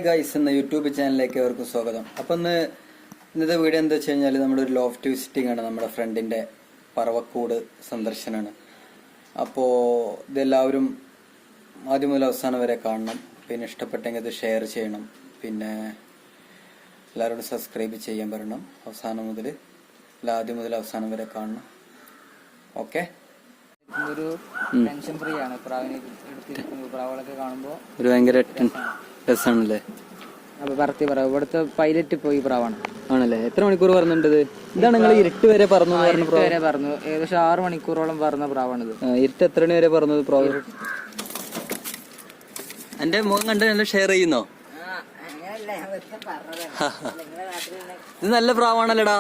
Guys എന്ന YouTube ചാനലിലേക്ക് അവർക്ക് സ്വാഗതം. അപ്പം ഇന്നത്തെ വീഡിയോ എന്താ വെച്ച് കഴിഞ്ഞാൽ നമ്മുടെ ഒരു ലോഫ്റ്റ് വിസിറ്റിംഗ് ആണ്. നമ്മുടെ ഫ്രണ്ടിന്റെ പറവക്കൂട് സന്ദർശനമാണ്. അപ്പോൾ ഇതെല്ലാവരും ആദ്യം മുതൽ അവസാനം വരെ കാണണം. പിന്നെ ഇഷ്ടപ്പെട്ടെങ്കിൽ ഇത് ഷെയർ ചെയ്യണം. പിന്നെ എല്ലാവരോടും സബ്സ്ക്രൈബ് ചെയ്യാൻ പറയണം. ആദ്യം മുതൽ അവസാനം വരെ കാണണം. ഓക്കെ, ഒരു ടെൻഷൻ ഫ്രീ ആണ്. പ്രാവുകളൊക്കെ കാണുമ്പോൾ ഒരു ഭയങ്കര രസമാണല്ലേ. അപ്പൊ പറത്തി പ്രാവ് ഇവിടുത്തെ പൈലറ്റ് പോയി പ്രാവാണ് ആണല്ലേ. എത്ര മണിക്കൂർ പറഞ്ഞിട്ടുണ്ട്? ഇതാണ് നിങ്ങൾ ഇരുട്ട് വരെ പറഞ്ഞു പറഞ്ഞു. ഏകദേശം 6 മണിക്കൂറോളം പറഞ്ഞ പ്രാവാണിത്. ഇരുട്ട് എത്ര മണി വരെ പറഞ്ഞത് പ്രാവ്? എന്റെ മുഖം കണ്ട് നല്ല ഷെയർ ചെയ്യുന്നോ? ഇത് നല്ല പ്രാവാണല്ലോടാ.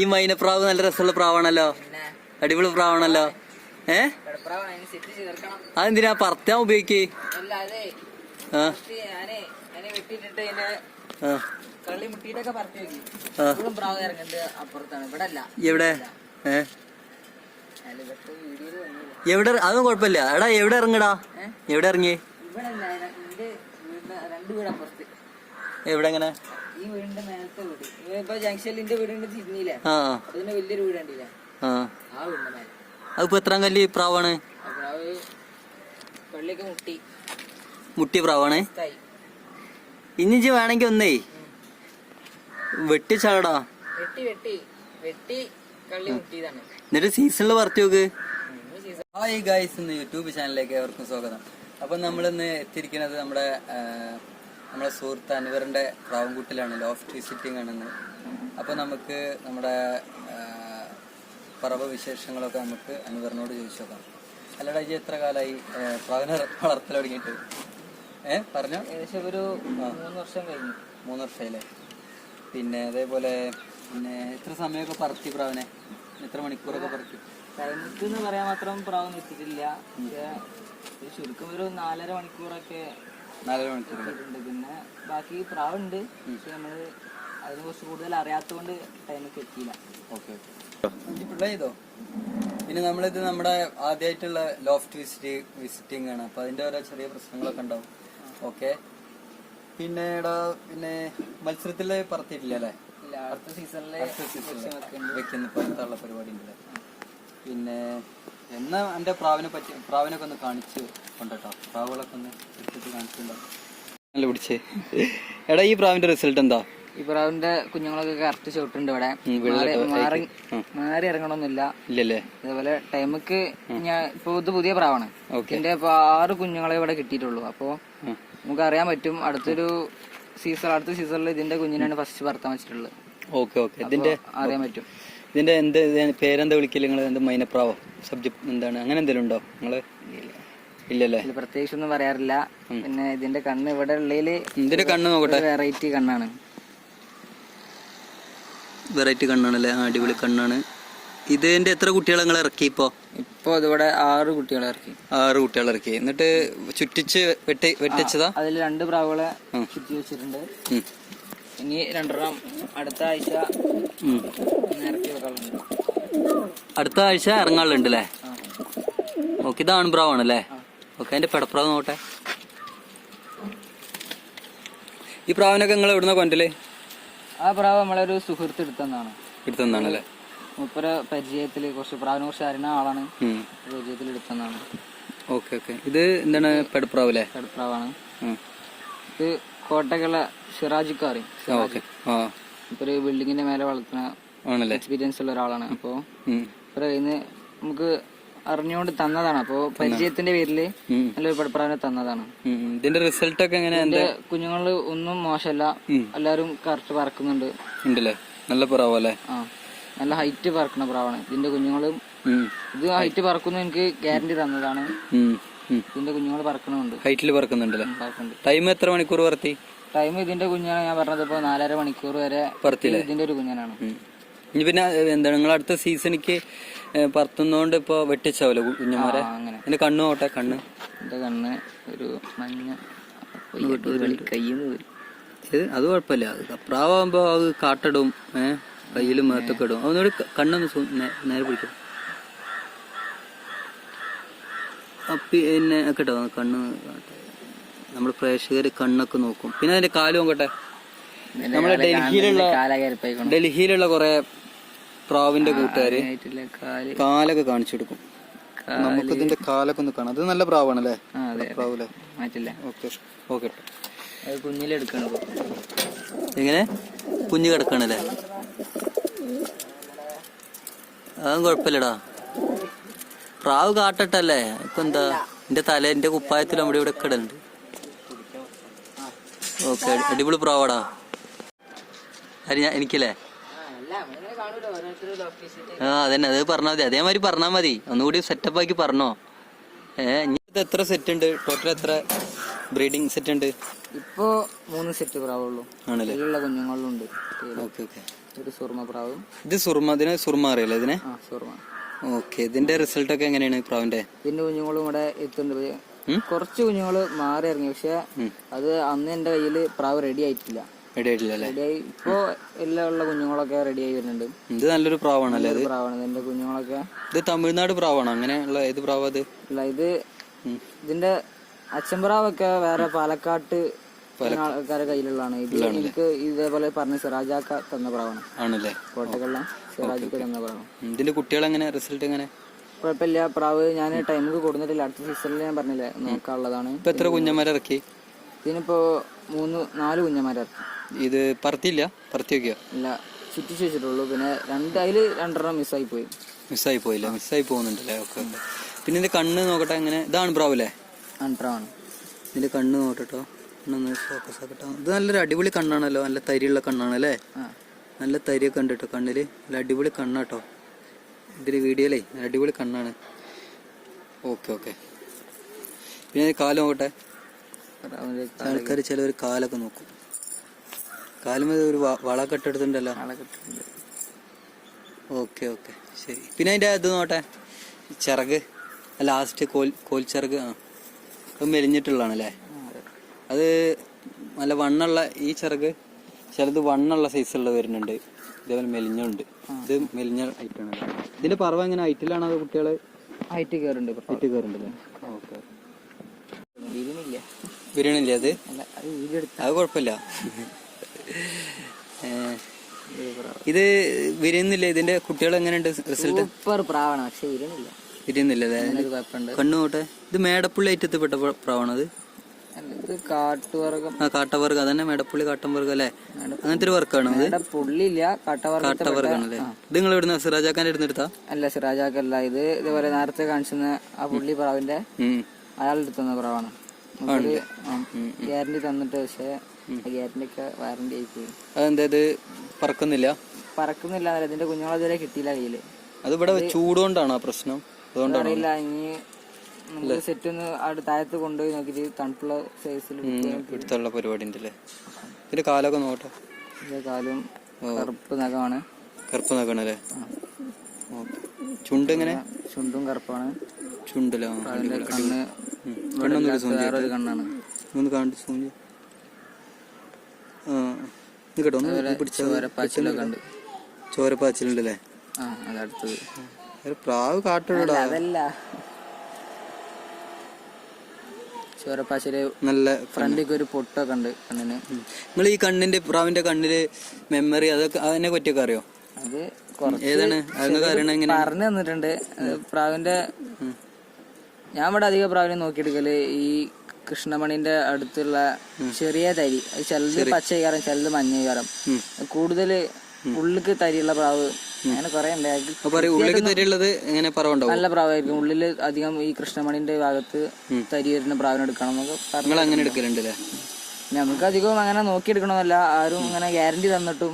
ഈ മൈനപ്രാവ് നല്ല രസമുള്ള പ്രാവാണല്ലോ. അടിപൊളി പ്രാവാണല്ലോ. അതെന്തിനാ പറത്താൻ ഉപയോഗിക്കേ? എവിടെ എവിടെ അതും കുഴപ്പമില്ല. എടാ എവിടെ ഇറങ്ങടാ? എവിടെ ഇറങ്ങി? എവിടെ? എങ്ങനെ? ഈ വീടിന്റെ മേലത്തെ വീട് ഇപ്പൊ ജംഗ്ഷനിൽ വീടിന്റെ തിരിഞ്ഞില്ലേ, അതിന് വലിയൊരു വീട് കണ്ടില്ലേ? ആ വീടിന്റെ മേലെ. അതിപ്പോ എത്രാം കല്ല് പ്രാവാണ്? പള്ളിയൊക്കെ മുട്ടിയ പ്രാവാണ്. ഇനി വേണമെങ്കിൽ ഒന്നേ വെട്ടിച്ചാടാ. എന്നിട്ട് സീസണില് പറത്തി നോക്ക്. ഹായ് ഗൈസ്, ഇന്ന് യൂട്യൂബ് ചാനലിലേക്ക് അവർക്കും സ്വാഗതം. അപ്പൊ നമ്മളിന്ന് എത്തിയിരിക്കുന്നത് നമ്മുടെ സുഹൃത്ത് അൻവറിന്റെ പ്രാവുംകൂട്ടിലാണ്. ലോഫ്റ്റ് വിസിറ്റിംഗ് ആണെന്ന്. അപ്പൊ നമുക്ക് നമ്മുടെ പറവ വിശേഷങ്ങളൊക്കെ നമുക്ക് അൻവറിനോട് ചോദിച്ചു നോക്കാം. അല്ലടാ, ഇജ്ജ് എത്ര കാലമായി പ്രാവിനെ വളർത്തൽ തുടങ്ങിയിട്ട്? പറഞ്ഞോ. ഏകദേശം ഒരു 3 വർഷം കഴിഞ്ഞു. 3 വർഷമായില്ലേ? പിന്നെ അതേപോലെ പിന്നെ എത്ര സമയമൊക്കെ പറത്തി പ്രാവിനെ? എത്ര മണിക്കൂറൊക്കെ പറത്തി? ടൈമെന്ന് പറയാൻ മാത്രം പ്രാവ് എത്തിയിട്ടില്ല. ചുരുക്കം ഒരു 4.5 മണിക്കൂറൊക്കെ. 4.5 മണിക്കൂർ. പിന്നെ ബാക്കി പ്രാവുണ്ട്, പക്ഷെ നമ്മള് അതിനെ കുറിച്ച് കൂടുതൽ അറിയാത്തതുകൊണ്ട് ടൈമൊക്കെ എത്തിയില്ല. ഓക്കെ ചെയ്തോ. പിന്നെ നമ്മളിത് നമ്മുടെ ആദ്യമായിട്ടുള്ള ലോഫ്റ്റ് വിസിറ്റിംഗ് ആണ്. അപ്പൊ അതിന്റെ ഓരോ ചെറിയ പ്രശ്നങ്ങളൊക്കെ ഉണ്ടാവും. ഓക്കെ. പിന്നെ മത്സരത്തില് പറത്തിയിട്ടില്ല അല്ലേ? അടുത്ത സീസണില് വെക്കുന്ന പുറത്തുള്ള പരിപാടി ഉണ്ടല്ലേ. പിന്നെ എന്നാ എന്റെ പ്രാവിനൊക്കെ ഒന്ന് കാണിച്ച് കൊണ്ടോ. പ്രാവുകളൊക്കെ ഒന്ന് എടുത്തിട്ട് കാണിച്ചിട്ടുണ്ടോ? നല്ല പിടിച്ചേ. എടാ, ഈ പ്രാവിന്റെ റിസൾട്ട് എന്താ? ഈ പ്രാവിന്റെ കുഞ്ഞുങ്ങളൊക്കെ കറക്റ്റ് ചവിട്ടുണ്ട്. ഇവിടെ മാറി ഇറങ്ങണമെന്നില്ല. ഇല്ലല്ലേ? അതേപോലെ ടൈമക്ക് ഞാൻ ഇപ്പൊ ഇത് പുതിയ പ്രാവാണ്. ഇതിന്റെ ഇപ്പൊ 6 കുഞ്ഞുങ്ങളെ ഇവിടെ കിട്ടിയിട്ടുള്ളൂ. അപ്പൊ നമുക്ക് അറിയാൻ പറ്റും അടുത്ത സീസണിൽ ഇതിന്റെ കുഞ്ഞിനാണ് ഫസ്റ്റ് പറത്താൻ വെച്ചിട്ടുള്ളത്. ഇതിന്റെ അറിയാൻ പറ്റും. ഇതിന്റെ പേരെന്താ വിളിക്കല് നിങ്ങൾ? എന്ത് മൈനപ്രാവോ സബ്ജക്ട് എന്താണ്? അങ്ങനെ എന്തെങ്കിലും ഉണ്ടോ നിങ്ങള്? ഇല്ലല്ലേ? പ്രത്യേകിച്ച് ഒന്നും പറയാറില്ല. പിന്നെ ഇതിന്റെ കണ്ണ് ഇവിടെ ഉള്ളതില് ഇതിന്റെ കണ്ണ് നോക്കട്ടെ. വെറൈറ്റി കണ്ണാണ്. വെറൈറ്റി കണ്ണാണല്ലേ? അടിപൊളി കണ്ണാണ്. ഇതിന്റെ എത്ര കുട്ടികളെ നിങ്ങൾ ഇറക്കി? ഇപ്പൊ ഇതിവിടെ 6 കുട്ടികളെ ഇറക്കി. 6 കുട്ടികളെ ഇറക്കി. എന്നിട്ട് ചുറ്റിച്ച് വെട്ടിച്ചതാ? അതിൽ 2 പ്രാവുകളെ ചുറ്റി വെച്ചിട്ടുണ്ട്. ഇനി 2 അടുത്ത ആഴ്ച ഇറക്കി വെക്കാറുണ്ട്. അടുത്ത ആഴ്ച ഇറങ്ങാറുണ്ട് അല്ലേ? ഓക്കെ. ഇത് ആൺപ്രാവാണല്ലേ? ഓക്കെ. അതിന്റെ പെടപ്രാവ് നോട്ടെ. ഈ പ്രാവിനൊക്കെ നിങ്ങൾ എവിടുന്ന കൊണ്ടല്ലേ? ആ പ്രാവ് നമ്മളൊരു സുഹൃത്ത് എടുത്തതാണല്ലേ? മൂപ്പര പരിചയത്തില് കുറച്ച് പ്രാവിനെ കുറിച്ച് അറിയുന്ന ആളാണ്. പരിചയത്തിൽ എടുത്തതാണ്. ഓക്കെ. ഇത് എന്താണ്? പെടപ്രാവല്ലേ? പെടപ്രാവാണ്. ഇത് കോട്ടകള ഷിറാജിക്കാറി. ഇപ്പൊ ബിൽഡിങ്ങിന്റെ മേലെ വളർത്തുന്ന എക്സ്പീരിയൻസ് ഉള്ള ഒരാളാണ്. അപ്പൊ ഇവരുടെ നമുക്ക് അറിഞ്ഞുകൊണ്ട് തന്നതാണ്. അപ്പൊ പരിചയത്തിന്റെ പേരില് നല്ലൊരു പെടപ്രാവിനെ തന്നതാണ്. ഇതിന്റെ റിസൾട്ട് ഒക്കെ എങ്ങനെയാ? കുഞ്ഞുങ്ങള് ഒന്നും മോശമല്ല. എല്ലാരും കറക്റ്റ് പറക്കുന്നുണ്ട്. നല്ല പ്രാവല്ലേ? നല്ല ഹൈറ്റ് പറക്കുന്ന പ്രാവാണ്. ഇതിന്റെ കുഞ്ഞുങ്ങളും ഇത് ഹൈറ്റ് പറക്കുന്നു എനിക്ക് ഗ്യാരണ്ടി തന്നതാണ്. ഇതിന്റെ കുഞ്ഞുങ്ങൾ പറക്കണുണ്ട്. ഹൈറ്റിൽ പറക്കുന്നുണ്ടല്ലേ? ടൈം എത്ര മണിക്കൂർ പറത്തി? ടൈം ഇതിന്റെ കുഞ്ഞാണ് ഞാൻ പറഞ്ഞത്. ഇപ്പൊ 4.5 മണിക്കൂർ വരെ പറത്തില്ലേ? ഇതിന്റെ ഒരു കുഞ്ഞനാണ്. ഇനി പിന്നെ എന്താണ് നിങ്ങൾ അടുത്ത സീസണിക്ക് പറത്തുന്നോണ്ട് ഇപ്പൊ വെട്ടിച്ചാവല്ലോ കുഞ്ഞന്മാരെ? അങ്ങനെ. എന്റെ കണ്ണ് നോട്ടെ. എന്റെ കണ്ണ് ഒരു മഞ്ഞ അത് കുഴപ്പമില്ല. പ്രാവാകുമ്പോ അത് കാട്ടിടും, കയ്യിലും മേത്തൊക്കെ ഇടും. അതൊന്നുകൂടി കണ്ണൊന്ന് നേരെ പിടിക്കും. പിന്നെ കേട്ടോ കണ്ണ് നമ്മൾ പ്രേക്ഷകർ കണ്ണൊക്കെ നോക്കും. പിന്നെ അതിന്റെ കാല് നോക്കട്ടെ. നമ്മളെ ഡൽഹിയിലുള്ള കുറെ പ്രാവിന്റെ കൂട്ടുകാര് കാലൊക്കെ കാണിച്ചു കൊടുക്കും. നമുക്ക് ഇതിന്റെ കാലൊക്കെ ഒന്ന് കാണാം. അത് നല്ല പ്രാവാണല്ലേ? പ്രാവല്ലേ? ഓക്കെ. കുഞ്ഞിലെടുക്കണം. എങ്ങനെ കുഞ്ഞ് കിടക്കണല്ലേ? അതും കുഴപ്പമില്ലടാ. പ്രാവ് കാട്ടട്ടല്ലേ? ഇപ്പൊ എന്താ എന്റെ എന്റെ കുപ്പായത്തിൽ നമ്മുടെ ഇവിടെ കിടണ്ട്. ഓക്കെ, അടിപൊളി പ്രാവാടാ. എനിക്കല്ലേ? അതന്നെ, അത് പറഞ്ഞാൽ മതി. അതേമാതിരി പറഞ്ഞാൽ മതി. ഒന്നുകൂടി സെറ്റപ്പ് ആക്കി പറഞ്ഞോ. ഇനി എത്ര സെറ്റ് ഉണ്ട് ടോട്ടൽ? എത്ര ബ്രീഡിംഗ് സെറ്റ് ഉണ്ട്? ഇപ്പോ 3 സെറ്റ് പ്രാവുള്ളൂ. ആണല്ലേ? കുഞ്ഞുങ്ങളുണ്ട്. ഒരു സുർമ പ്രാവും. ഇത് സുർമ, ഇതിനെ സുർമ അറിയില്ല ഇതിനെ? സുർമ. ഓക്കെ, ഇതിന്റെ റിസൾട്ട് ഒക്കെ എങ്ങനെയാണ് പ്രാവിന്റെ? ഇതിന്റെ കുഞ്ഞുങ്ങളും ഇവിടെ എത്തുന്നുണ്ട്. കുറച്ച് കുഞ്ഞുങ്ങള് മാറി ഇറങ്ങി. പക്ഷെ അത് അന്ന് എന്റെ കയ്യില് പ്രാവ് റെഡി ആയിട്ടില്ല. ഇപ്പൊ എല്ലാം ഉള്ള കുഞ്ഞുങ്ങളൊക്കെ റെഡി ആയി വരുന്നുണ്ട്. ഇത് നല്ലൊരു പ്രാവാണല്ലേ? പ്രാവാണ് എന്റെ കുഞ്ഞുങ്ങളൊക്കെ. ഇത് തമിഴ്നാട് പ്രാവാണോ? അങ്ങനെയുള്ള ഏത് പ്രാവ്? അത് അല്ല, ഇത് ഇതിന്റെ അച്ഛൻ പ്രാവൊക്കെ വേറെ പാലക്കാട്ട് ആൾക്കാരുടെ കയ്യിലുള്ളതാണ്. ഇത് എനിക്ക് ഇതേപോലെ പറഞ്ഞ സിറാജാക്ക തന്ന പ്രാവാണ്. ആണല്ലേ? കോട്ടകളിലെ സിറാജാക്ക തന്ന പ്രാവാണ്. ഇതിന്റെ കുട്ടികൾ എങ്ങനെ? റിസൾട്ട് എങ്ങനെ? കുഴപ്പമില്ല. പ്രാവ് ഞാൻ ടൈമിൽ കൊടുത്തിട്ടില്ല. അടുത്ത സീസണിൽ ഞാൻ പറഞ്ഞില്ലേ നോക്കാനുള്ളതാണ്. ഇപ്പൊ എത്ര കുഞ്ഞന്മാരെ ഇറക്കി? ഇതിനിപ്പോ 4 കുഞ്ഞന്മാരെ ഇറക്കി. ഇത് പറത്തിയില്ല? പറത്തി വെക്കുക? ഇല്ല, ചുറ്റിച്ച് വെച്ചിട്ടുള്ളൂ. പിന്നെ അതില് 2 മിസ്സായി പോയി. മിസ്സായി പോകുന്നുണ്ടല്ലേ? ഓക്കെ. പിന്നെ ഇതിന്റെ കണ്ണ് നോക്കട്ടെ. എങ്ങനെ? ഇതാണ് പ്രാവല്ലേ? പ്രാവാണ്. ഇതിന്റെ കണ്ണ് നോക്കട്ടോ. ഫോക്കസ് ആക്കട്ടോ. ഇത് നല്ലൊരു അടിപൊളി കണ്ണാണല്ലോ. നല്ല തരിയുള്ള കണ്ണാണല്ലേ? നല്ല തരിയൊക്കെ ഉണ്ട് കേട്ടോ കണ്ണില്. നല്ല അടിപൊളി കണ്ണാട്ടോ. ഇതില് വീഡിയോയിലേ അടിപൊളി കണ്ണാണ്. ഓക്കെ. പിന്നെ കാല് നോക്കട്ടെ. ആൾക്കാർ ചിലവർ കാലൊക്കെ നോക്കും. കാലുമേ ഒരു വളൊക്കെ ഇട്ടെടുത്തിട്ടുണ്ടല്ലോ. ഓക്കെ, ശരി. പിന്നെ അതിന്റെ ഇത് നോട്ടെ, ചിറക് ലാസ്റ്റ് കോൽച്ചിറക്. അത് മെലിഞ്ഞിട്ടുള്ളതാണല്ലേ? അത് നല്ല വണ്ണുള്ള ഈ ചിറക്. ചിലത് വണ്ണുള്ള സൈസുള്ള വരുന്നുണ്ട്. ഇതേപോലെ മെലിഞ്ഞുണ്ട്. ഇത് മെലിഞ്ഞ ഐറ്റാണ്. ഇതിന്റെ പറവ എങ്ങനെ ഹൈറ്റിലാണോ? അത് കുട്ടികള് ഹൈറ്റ് കയറുന്നുണ്ടല്ലേ? ഓക്കെ. ബിരിയാണില്ലേ? അത് കുഴപ്പമില്ല. ഇത് വിരിയുന്നില്ല. ഇതിന്റെ കുട്ടികൾ എങ്ങനെയുണ്ട് റിസൾട്ട്? പ്രാവാണ്, പക്ഷെ വിരിയുന്നില്ലേ? കണ്ണു നോട്ടെ. ഇത് മേടപ്പുള്ളി ഐറ്റത്തിൽപ്പെട്ട പ്രാവാണത്? കാട്ടവർഗം. അതന്നെ, മേടപ്പുള്ളി കാട്ടവർഗം അല്ലേ? അങ്ങനത്തെ ഒരു വർക്കാണ്. കാട്ടവർഗാണല്ലേ? ഇത് നിങ്ങൾ ഇവിടുന്ന് സിറാജാക്കാന്റെ അടുത്ത്? അല്ല, സിറാജാക്കല്ല. ഇത് ഇതേപോലെ നേരത്തെ കാണിച്ചിരുന്ന ആ പുള്ളി പ്രാവിന്റെ അയാളുടെ തന്ന പ്രാവാണ്. ഗ്യാരണ്ടി തന്നിട്ട്, പക്ഷെ ഗ്യാരണ്ടി ഒക്കെ വാറണ്ടി ആയി പോയി. അതെന്താ ഇത് പറക്കുന്നില്ല? ഇതിന്റെ കുഞ്ഞുങ്ങളെ ഇതുവരെ കിട്ടിയില്ല കയ്യില്. അത് ഇവിടെ ചൂടുകൊണ്ടാണോ പ്രശ്നം? അറിയില്ല. ഇനി നമുക്ക് സെറ്റ് ഒന്ന് താഴത്ത് കൊണ്ടുപോയി നോക്കിട്ട് തണുപ്പുള്ള സൈസിൽ എടുത്തുള്ള പരിപാടി ഉണ്ടല്ലേ? ഇതിന്റെ കാലൊക്കെ നോക്കട്ടെ. ഇതിന്റെ കാലും കറുപ്പ് നഖമാണ്. കറുപ്പ് നഖാണല്ലേ? ചുണ്ട് എങ്ങനെ? ചുണ്ടും കറുപ്പാണ്. ചുണ്ടല്ലോ. കണ്ണ് വേറൊരു കണ്ണാണ്. ഒന്ന് കാണിച്ചു സൂചി. കേട്ടോ, ചോരപ്പാച്ചിലൊക്കെ ഉണ്ട്. ചോരപ്പാച്ചിലുണ്ടല്ലേ? അതടുത്തത് പ്രാവ് കാട്ടുള്ള. അതല്ല, ചോരപ്പാച്ചില് നല്ല ഫ്രണ്ടിക്ക് ഒരു പൊട്ടൊക്കെ ഉണ്ട് കണ്ണിന്. നിങ്ങൾ ഈ കണ്ണിന്റെ പ്രാവിന്റെ കണ്ണില് മെമ്മറി അതൊക്കെ അതിനെ പറ്റിയൊക്കെ അറിയോ? അത് ഏതാണ് പറഞ്ഞു തന്നിട്ടുണ്ട്. പ്രാവിന്റെ ഞാൻ ഇവിടെ അധികം പ്രാവിനെ നോക്കിയെടുക്കല് ഈ കൃഷ്ണമണിന്റെ അടുത്തുള്ള ചെറിയ തരി. ചിലത് പച്ചകാരം, ചിലത് മഞ്ഞകാരം. കൂടുതൽ ഉള്ളിക്ക് തരിയുള്ള പ്രാവ് അങ്ങനെ കുറെ നല്ല പ്രാവായിരിക്കും. ഉള്ളില് അധികം ഈ കൃഷ്ണമണിന്റെ ഭാഗത്ത് തരി വരുന്ന പ്രാവിനെ എടുക്കണം എന്നൊക്കെ. നമുക്ക് അധികം അങ്ങനെ നോക്കിയെടുക്കണമെന്നല്ല, ആരും അങ്ങനെ ഗ്യാരണ്ടി തന്നിട്ടും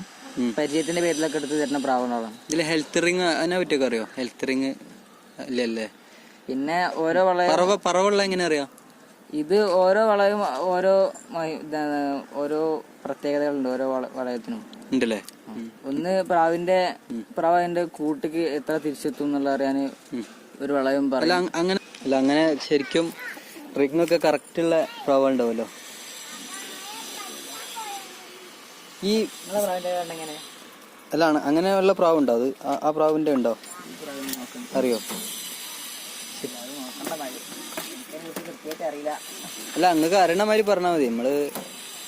പരിചയത്തിന്റെ പേരിലൊക്കെ എടുത്ത് തരുന്ന പ്രാവുകളാണ്. ഇതിൽ ഹെൽത്ത് റിംഗ് അതിനെ പറ്റിയൊക്കെ അറിയോ? ഹെൽത്ത് റിംഗ് ഇല്ലല്ലേ? പിന്നെ ഓരോ പറവുള്ള എങ്ങനെ അറിയാം? ഇത് ഓരോ വളയും ഓരോ പ്രത്യേകതകളുണ്ട് ഓരോ വളയത്തിനും ഉണ്ടല്ലേ? ഒന്ന് പ്രാവിന്റെ കൂട്ടിക്ക് എത്ര തിരിച്ചെത്തും എന്നുള്ള അറിയാന് ഒരു വളയും പറയും. അങ്ങനെ ശരിക്കും റിംഗ് ഒക്കെ കറക്റ്റ് ഉള്ള പ്രാവ് ഉണ്ടാവല്ലോ. ഈ അല്ല അങ്ങനെയുള്ള പ്രാവ് ഉണ്ടോ? അത് ആ പ്രാവിന്റെ ഉണ്ടോ അറിയോ? അറിയില്ല. അല്ല അങ്ങക്ക് അറിയണമാതിരി പറഞ്ഞാൽ മതി.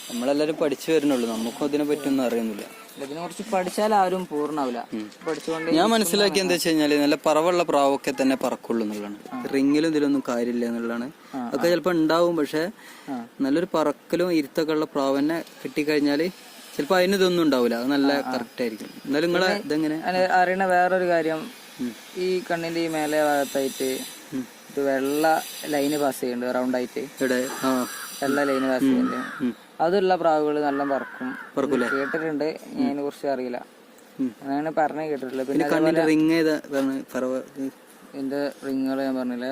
നമ്മളെല്ലാരും പഠിച്ചു വരുന്നുള്ളൂ, നമുക്കും അതിനെ പറ്റിയൊന്നും അറിയുന്നില്ല. ഇതിനെ കുറിച്ച് പഠിച്ചാൽ ആരും പൂർണ്ണാവില്ല. പഠിച്ചുകൊണ്ട് ഞാൻ മനസ്സിലാക്കി എന്താ വെച്ച് കഴിഞ്ഞാല് നല്ല പറവുള്ള പ്രാവൊക്കെ തന്നെ പറക്കുള്ളൂ എന്നുള്ളതാണ്. റിങ്ങിലും ഇതിലൊന്നും കാര്യമില്ല എന്നുള്ളതാണ്. അതൊക്കെ ചിലപ്പോ ഉണ്ടാവും, പക്ഷെ നല്ലൊരു പറക്കലും ഇരുത്തൊക്കെ ഉള്ള പ്രാവ് തന്നെ കിട്ടിക്കഴിഞ്ഞാല് ചിലപ്പോ അതിന് ഇതൊന്നും ഉണ്ടാവില്ല. അത് നല്ല കറക്റ്റ് ആയിരിക്കും. എന്നാലും നിങ്ങളെ ഇതെങ്ങനെ അറിയണ വേറൊരു കാര്യം, ഈ കണ്ണിന്റെ ഈ മേലെ ഭാഗത്തായിട്ട് ഇത് വെള്ള ലൈന് പാസ് ചെയ്യുന്നുണ്ട് റൗണ്ടായിട്ട്. വെള്ള ലൈന് പാസ് ചെയ്യുന്നുണ്ട്. അതുള്ള പ്രാവുകൾ നല്ല പറക്കും. കേട്ടിട്ടുണ്ട്, ഞാൻ അതിനെ കുറിച്ച് അറിയില്ല, അങ്ങനെ പറഞ്ഞേ കേട്ടിട്ടില്ല. പിന്നെ എന്റെ റിങ്ങുകൾ ഞാൻ പറഞ്ഞില്ല,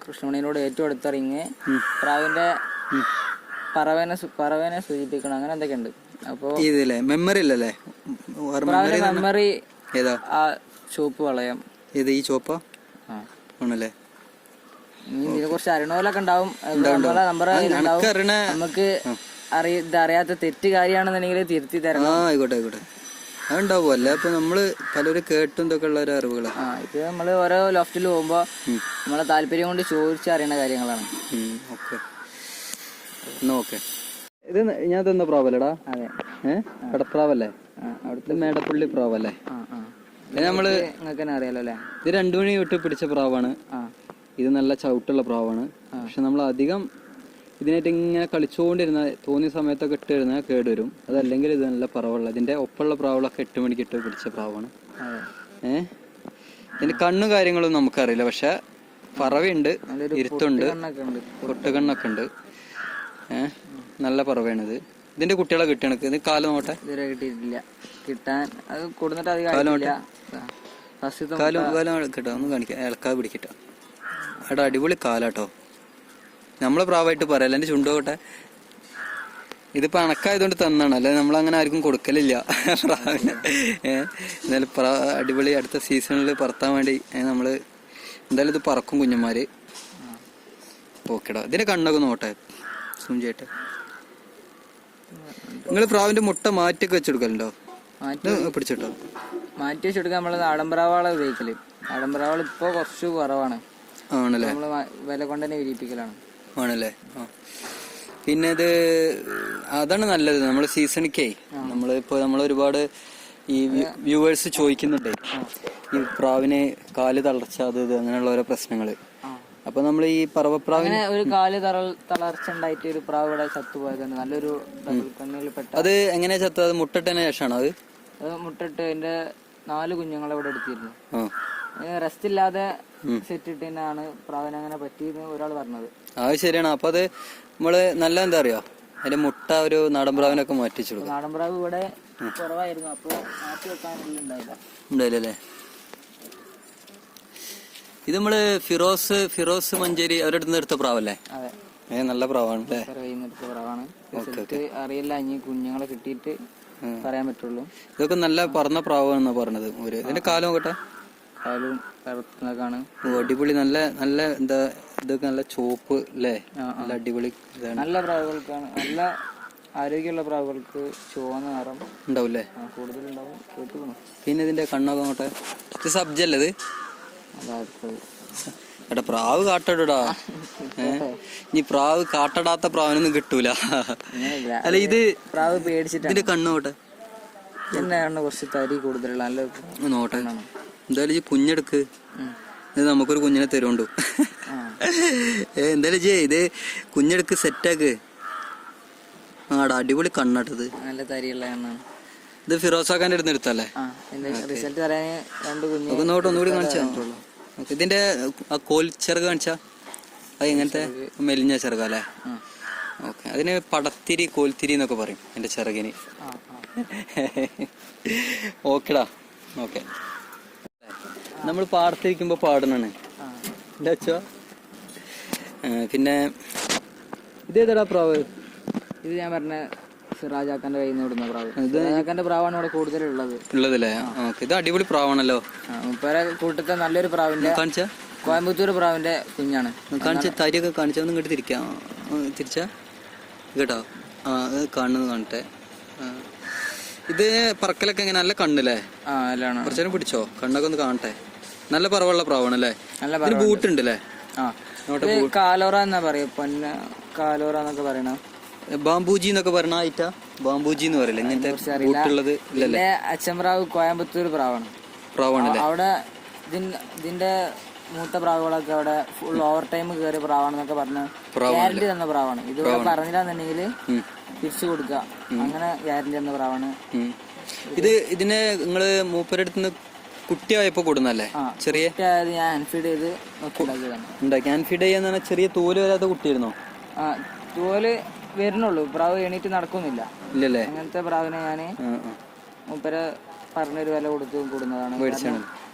കൃഷ്ണമണിയോട് ഏറ്റവും അടുത്ത റിങ് പ്രാവിന്റെ പറവനെ സൂചിപ്പിക്കണം, അങ്ങനെ എന്തൊക്കെ ഉണ്ട്. അപ്പൊ മെമ്മറി ഇല്ലല്ലേ പ്രാവിന്റെ മെമ്മറി ആ ചുവപ്പ് വളയം. ഇത് ഈ ചോപ്പ ആണല്ലേ. ഇതിനെ കുറിച്ച് അറിയണോലൊക്കെ ഉണ്ടാവും. നമ്പർ നമുക്ക് അറിയാത്ത തെറ്റ് കാര്യമാണെന്നുണ്ടെങ്കിൽ തിരുത്തി തരണം. ആയിക്കോട്ടെ ആയിക്കോട്ടെ, അതുണ്ടാവും. അല്ല ഇപ്പൊ നമ്മള് പലരും കേട്ടും ഇതൊക്കെ ഉള്ള ഒരു അറിവുകളാണ്. ഇത് നമ്മള് ഓരോ ലോഫ്റ്റിൽ പോകുമ്പോ നമ്മളെ താല്പര്യം കൊണ്ട് ചോദിച്ചറിയണ കാര്യങ്ങളാണ്. ഓക്കെ, ഇത് ഞാൻ തന്ന പ്രാവല്ലേടാ? അതെ. കടപ്രാവല്ലേ? അവിടുത്തെ മേടപ്പള്ളി പ്രാവല്ലേ? നമ്മള് നിങ്ങൾക്ക് അറിയാലോ അല്ലേ? ഇത് 2 മണി വിട്ട് പിടിച്ച പ്രാവാണ്. ഇത് നല്ല ചവിട്ടുള്ള പ്രാവാണ്. പക്ഷെ നമ്മൾ അധികം ഇതിനായിട്ട് ഇങ്ങനെ കളിച്ചുകൊണ്ടിരുന്ന തോന്നിയ സമയത്തൊക്കെ ഇട്ട് വരുന്ന കേടുവരും. അതല്ലെങ്കിൽ ഇത് നല്ല പറവുള്ള, ഇതിന്റെ ഒപ്പമുള്ള പ്രാവുകളൊക്കെ 8 മണിക്ക് ഇട്ട് പിടിച്ച പ്രാവാണ്. ഇതിന്റെ കണ്ണും കാര്യങ്ങളും നമുക്കറിയില്ല, പക്ഷെ പറവയുണ്ട്, ഇരുത്തുണ്ട്, പൊട്ടുകണ്ണൊക്കെ ഉണ്ട്. നല്ല പറവയാണിത്. ഇതിന്റെ കുട്ടികളെ കിട്ടിയ ഇത് കാല് നോട്ടെ. ഇതുവരെ കിട്ടിയിട്ടില്ല. കിട്ടാൻ അത് കൊടുത്തിട്ട് കേട്ടോ, ഒന്ന് കാണിക്കാം. ഇളക്കാതെ പിടിക്കട്ടോ. അവിടെ അടിപൊളി കാലാട്ടോ. നമ്മളെ പ്രാവായിട്ട് പറയല്ല, എന്റെ ചുണ്ടോട്ടെ. ഇതിപ്പോ അണക്കായതുകൊണ്ട് തന്നാണ്, അല്ലെ നമ്മളങ്ങനെ ആർക്കും കൊടുക്കലില്ല പ്രാവിനെ. എന്നാലും അടിപൊളി അടുത്ത സീസണിൽ പറത്താൻ വേണ്ടി നമ്മള് എന്തായാലും ഇത് പറക്കും കുഞ്ഞന്മാര്. ഓക്കെടാ, ഇതിന്റെ കണ്ണൊക്കെ നോട്ടെ സുഞ്ചേട്ടെ. നിങ്ങൾ പ്രാവിന്റെ മുട്ട മാറ്റിയൊക്കെ വെച്ചെടുക്കലുണ്ടോ? പിടിച്ചിട്ടോ മാറ്റി വെച്ചെടുക്കാൻ നമ്മള് നാടൻപ്രാവാളെ ഉപയോഗിക്കല്. നാടൻപ്രാവാൾ ഇപ്പൊ കുറച്ച് കുറവാണ്. ആണല്ലേ? നമ്മള് വില കൊണ്ട് തന്നെ വിരിയിപ്പിക്കലാണ്. ആണല്ലേ? പിന്നെ ഇത് അതാണ് നല്ലത്. നമ്മള് സീസണിക്കേ നമ്മളൊരുപാട് ഈ വ്യൂവേഴ്സ് ചോദിക്കുന്നുണ്ട് ഈ പ്രാവിന് കാല് തളർച്ച, അത് അങ്ങനെയുള്ള ഓരോ പ്രശ്നങ്ങള്. അപ്പൊ നമ്മൾ ഈ പറവപ്രാവിന് ഒരു കാല് തളർച്ച ഉണ്ടായിട്ട് ഒരു പ്രാവ് ഇവിടെ ചത്തുപോയതാണ്. നല്ലൊരു കണ്ണിൽപ്പെട്ട. അത് എങ്ങനെയാ ചത്തത്? മുട്ടിട്ടതിന് ശേഷമാണോ അത്? മുട്ടിട്ട് എന്റെ 4 കുഞ്ഞുങ്ങളെ ഇവിടെ എടുത്തിരുന്നു. റെസ്റ്റ് ഇല്ലാതെ സെറ്റ് ഇട്ടാണ് പ്രാവിന് അങ്ങനെ പറ്റിയെന്ന് ഒരാൾ പറഞ്ഞത്. അത് ശരിയാണ്. അപ്പൊ അത് നമ്മള് നല്ല എന്താ അറിയോ, അതിന്റെ മുട്ട ഒരു നാടൻ പ്രാവിനൊക്കെ മാറ്റിച്ചു കൊടുക്കും. നാടൻ പ്രാവ് ഇവിടെ കുറവായിരുന്നു, അപ്പൊ മാറ്റി വെക്കാനുള്ള ഉണ്ടായില്ലേ? ഇത് നമ്മള് ഫിറോസ് മഞ്ചേരി അവരുടെ അടുത്ത് എടുത്ത പ്രാവല്ലേ? നല്ല പ്രാവാണ് അല്ലേ? പ്രാവാണ്. അറിയില്ല, ഇനി കുഞ്ഞുങ്ങളെ കിട്ടിയിട്ട് പറയാൻ പറ്റുള്ളൂ. ഇതൊക്കെ നല്ല പറന്ന പ്രാവാണെന്നാ പറഞ്ഞത്. ഇതിന്റെ കാലം നോക്കട്ടെ. കാലും കറുത്താണ്. അടിപൊളി, നല്ല നല്ല എന്താ ഇതൊക്കെ നല്ല ചോപ്പ് അല്ലേ? നല്ല അടിപൊളി ഇതാണ്. നല്ല പ്രാവുകൾക്കാണ്, നല്ല ആരോഗ്യമുള്ള പ്രാവുകൾക്ക് ചുവന്ന നിറം ഉണ്ടാവൂല്ലേ? കൂടുതലുണ്ടാവും. കേട്ടുപോകുന്നു. പിന്നെ ഇതിന്റെ കണ്ണൊക്കെ നോട്ടെ. ഇത് സബ്ജല്ലത്? എടാ പ്രാവ് കാട്ടടാ. ഇനി പ്രാവ് കാട്ടടാത്ത പ്രാവിനൊന്നും കിട്ടൂല. അല്ല ഇത് പ്രാവ് പേടിച്ചിട്ട്. ഇതിന്റെ കണ്ണ് നോട്ടെ. കണ്ണ് കുറച്ച് തരി കൂടുതലുള്ള നല്ല നോട്ടെ. എന്തായാലും ഈ കുഞ്ഞെടുക്ക്, ഇത് നമുക്കൊരു കുഞ്ഞിനെ തരുണ്ടു. എന്തായാലും ഇത് കുഞ്ഞെടുക്ക്, സെറ്റാക്ക്. ആടാ അടിപൊളി കണ്ണാട്ടത്, നല്ല തരിയുള്ള കണ്ണാണ്. ഇത് ഫിറോസാഖാന്റെ അടുത്ത് എടുത്തല്ലേ? റിസൾട്ട് തരാൻ 2 കുഞ്ഞു നോട്ട് ഒന്നുകൂടി കാണിച്ചാ. ഇതിന്റെ ആ കോൽ ചെറുക കാണിച്ചാ. അത് എങ്ങനത്തെ മെലിഞ്ഞ ചെറുക അല്ലേ? ഓക്കെ, അതിന് പടത്തിരി കോൽത്തിരി എന്നൊക്കെ പറയും എന്റെ ചെറുകിന്. ഓക്കെടാ. ഓക്കെ, നമ്മൾ പാടത്തിരിക്കുമ്പോ പാടണാണ് എന്താ വെച്ചാ. പിന്നെ ഇതേതാ പ്രാവ്? ഇത് ഞാൻ പറഞ്ഞ സിറാജാക്കാന്റെ കയ്യിൽ നിന്ന് വിടുന്ന പ്രാവ്. സിറാജാക്കാന്റെ പ്രാവാണ് ഇവിടെ കൂടുതലുള്ളതല്ലേ? ഇത് അടിപൊളി പ്രാവാണല്ലോ. കൂട്ടത്തെ നല്ലൊരു പ്രാവിന്റെ കാണിച്ച കോയമ്പത്തൂർ പ്രാവിന്റെ കുഞ്ഞാണ്. കാണിച്ച തരിയൊക്കെ കാണിച്ചാ ഒന്നും ഇങ്ങോട്ട് തിരിച്ചാ കേട്ടോ. കാണുന്നത് കാണട്ടെ. ഇത് പറക്കലൊക്കെ എങ്ങനെ? നല്ല കണ്ണല്ലേ? കുറച്ചേരം പിടിച്ചോ, കണ്ണൊക്കെ ഒന്ന് കാണട്ടെ. നല്ല പറവുള്ള പ്രാവാണല്ലേ? ബൂട്ട് ഉണ്ട് അല്ലേ? കാലോറ എന്നാ പറയാ, പൊന്ന കാലോറ എന്നൊക്കെ പറയണ. ബാംബൂജി എന്നൊക്കെ പറഞ്ഞ ആയിട്ടാ, ബാംബൂജി എന്ന് പറയില്ല ഇങ്ങനത്തെ ബൂട്ടുള്ളത്. പിന്നെ അച്ഛൻപ്രാവ് കോയമ്പത്തൂർ പ്രാവാണ്. അവിടെ ഇതിന്റെ മൂത്ത പ്രാവുകളൊക്കെ അവിടെ ഫുൾ ഓവർ ടൈം കയറിയ പ്രാവാണെന്നൊക്കെ പറഞ്ഞ് ഗ്യാരണ്ടി തന്ന പ്രാവാണ്. ഇതിവിടെ പറഞ്ഞില്ലാന്നുണ്ടെങ്കിൽ തിരിച്ചു കൊടുക്കുക, അങ്ങനെ ഗ്യാരണ്ടി തന്ന പ്രാവാണ്. ഇതിനെ നിങ്ങള് മൂപ്പരടുത്തുനിന്ന് കുട്ടിയായപ്പോ കൊടുന്നല്ലേ? ചെറിയ ഞാൻ ഹാൻഡ് ചെയ്ത് ഉണ്ടാക്കി. ഹാൻഡ് ഫീഡ് ചെയ്യാന്ന് ചെറിയ തോല് വരാത്ത കുട്ടിയായിരുന്നോ? തോല് വരുന്നുള്ളൂ, പ്രാവ് എണീറ്റ് നടക്കുന്നില്ല. ഇല്ലല്ലേ? അങ്ങനത്തെ പ്രാവിനെ ഞാന് മൂപ്പര് പറഞ്ഞൊരു വില കൊടുത്ത് കൊടുന്നതാണ്.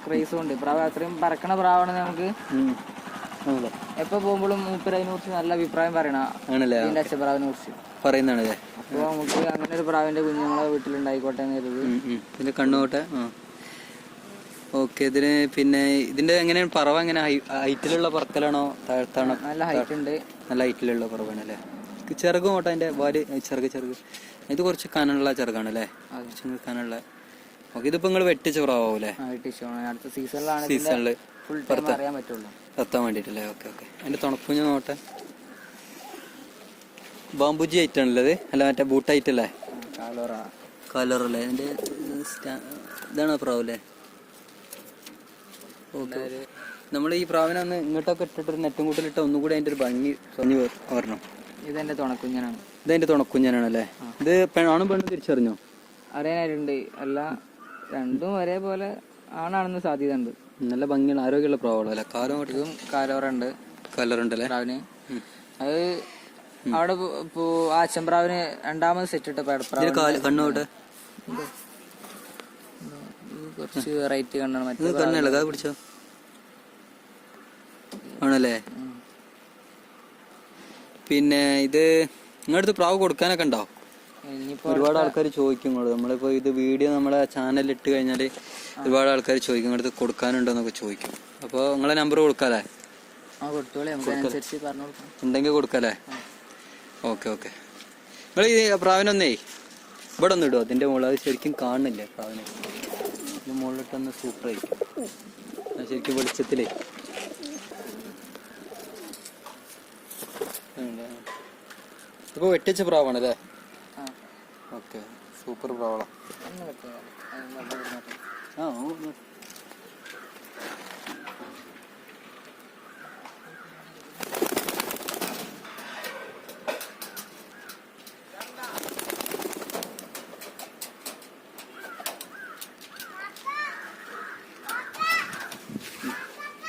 ക്രൈസ് കൊണ്ട് പ്രാവ് അത്രയും പറക്കണ പ്രാവാണ്. നമുക്ക് എപ്പോ പോകുമ്പോഴും മൂപ്പര് അതിനെ കുറിച്ച് നല്ല അഭിപ്രായം പറയണ ഇതിന്റെ അച്ഛപ്രാവിനെ കുറിച്ച് പറയുന്നതാണല്ലേ. അപ്പൊ നമുക്ക് അങ്ങനെ ഒരു പ്രാവിന്റെ കുഞ്ഞുങ്ങളെ വീട്ടിലുണ്ടായിക്കോട്ടെ എന്ന് കരുതി. കണ്ണോട്ടെ. ഓക്കെ. ഇതിന് പിന്നെ ഇതിന്റെ എങ്ങനെയാണ് പറവ? എങ്ങനെ ഹൈറ്റിലുള്ള പറക്കലാണോ താഴ്ത്താണോ? നല്ല ഹൈറ്റ് ഉണ്ട്. നല്ല ഹൈറ്റിലുള്ള പറവാണല്ലേ. ചെറുകും ഓട്ടെ അതിന്റെ വാല് ചെറുക്. ഇത് കുറച്ച് കനുള്ള ചെറുകാണല്ലേ, കനുള്ള. ഓക്കെ. ഇതിപ്പോ നിങ്ങൾ വെട്ടിച്ച പ്രാവൂല്ലേ? അടുത്ത സീസണിലാണ് സീസണില് എത്താൻ വേണ്ടിട്ടല്ലേ? ഓക്കെ. അതിന്റെ തുണക്കുഞ്ഞ് നോട്ടെ. ബാംബുജി ഐറ്റാണുള്ളത് അല്ല, മറ്റേ ബൂട്ട് ഐറ്റല്ലേ? കാലോറല്ലേ? അതിന്റെ ഇതാണോ പ്രാവല്ലേ? ഓക്കെ. നമ്മൾ ഈ പ്രാവിനെ ഒന്ന് ഇങ്ങോട്ടൊക്കെ ഇട്ടിട്ട് നെറ്റും കൂട്ടിലിട്ട് ഒന്നുകൂടി അതിന്റെ ഒരു ഭംഗി വരണം. ഇതെന്റെ തുണക്കുഞ്ഞനാണ്. ഇതെന്റെ തുണക്കുഞ്ഞനാണല്ലേ? ഇത് ആണും പെണ്ണും തിരിച്ചറിഞ്ഞോ? അറിയാനായിട്ടുണ്ട്. അല്ല, രണ്ടും ഒരേപോലെ ആണാണെന്ന് സാധ്യത ഉണ്ട്. നല്ല ഭംഗിയുള്ള ആരോഗ്യമുള്ള പ്രാവുകളല്ലേ? കാലോറുണ്ട്. കലറുണ്ടല്ലേ പ്രാവിന്? അത് അവിടെ ആ അച്ഛൻപ്രാവിന് രണ്ടാമത് സെറ്റ് ഇട്ട കണ്ണോട്ടെ. കുറച്ച് വെറൈറ്റി കണ്ണാണ്. മറ്റേ കണ്ണല്ലേ പിടിച്ചോ ആണല്ലേ? പിന്നെ ഇത് നിങ്ങളടുത്ത് പ്രാവ് കൊടുക്കാനൊക്കെ ഉണ്ടോ? ഒരുപാട് ആൾക്കാർ ചോദിക്കും. നമ്മളിപ്പോ ഇത് വീഡിയോ നമ്മളെ ചാനലിൽ ഇട്ട് കഴിഞ്ഞാല് ഒരുപാട് ആൾക്കാർ ചോദിക്കും നിങ്ങളടുത്ത് കൊടുക്കാനുണ്ടോ എന്നൊക്കെ ചോദിക്കും. അപ്പൊ നിങ്ങളെ നമ്പർ കൊടുക്കാല്ലേ? ഉണ്ടെങ്കിൽ കൊടുക്കാല്ലേ? ഓക്കെ. നിങ്ങൾ ഈ പ്രാവിനൊന്നേ ഇവിടെ ഒന്ന് ഇടുമോ? അതിന്റെ മുകളിൽ അത് ശരിക്കും കാണുന്നില്ലേ പ്രാവിനെ? ഇതിന്റെ മുകളിലിട്ടൊന്ന് സൂപ്പർ ആയിരിക്കും. ശരിക്കും വെളിച്ചത്തിലേ. ഇപ്പൊ വെട്ടിച്ച പ്രാവാണല്ലേ? ഓക്കെ. സൂപ്പർ പ്രാവളാ.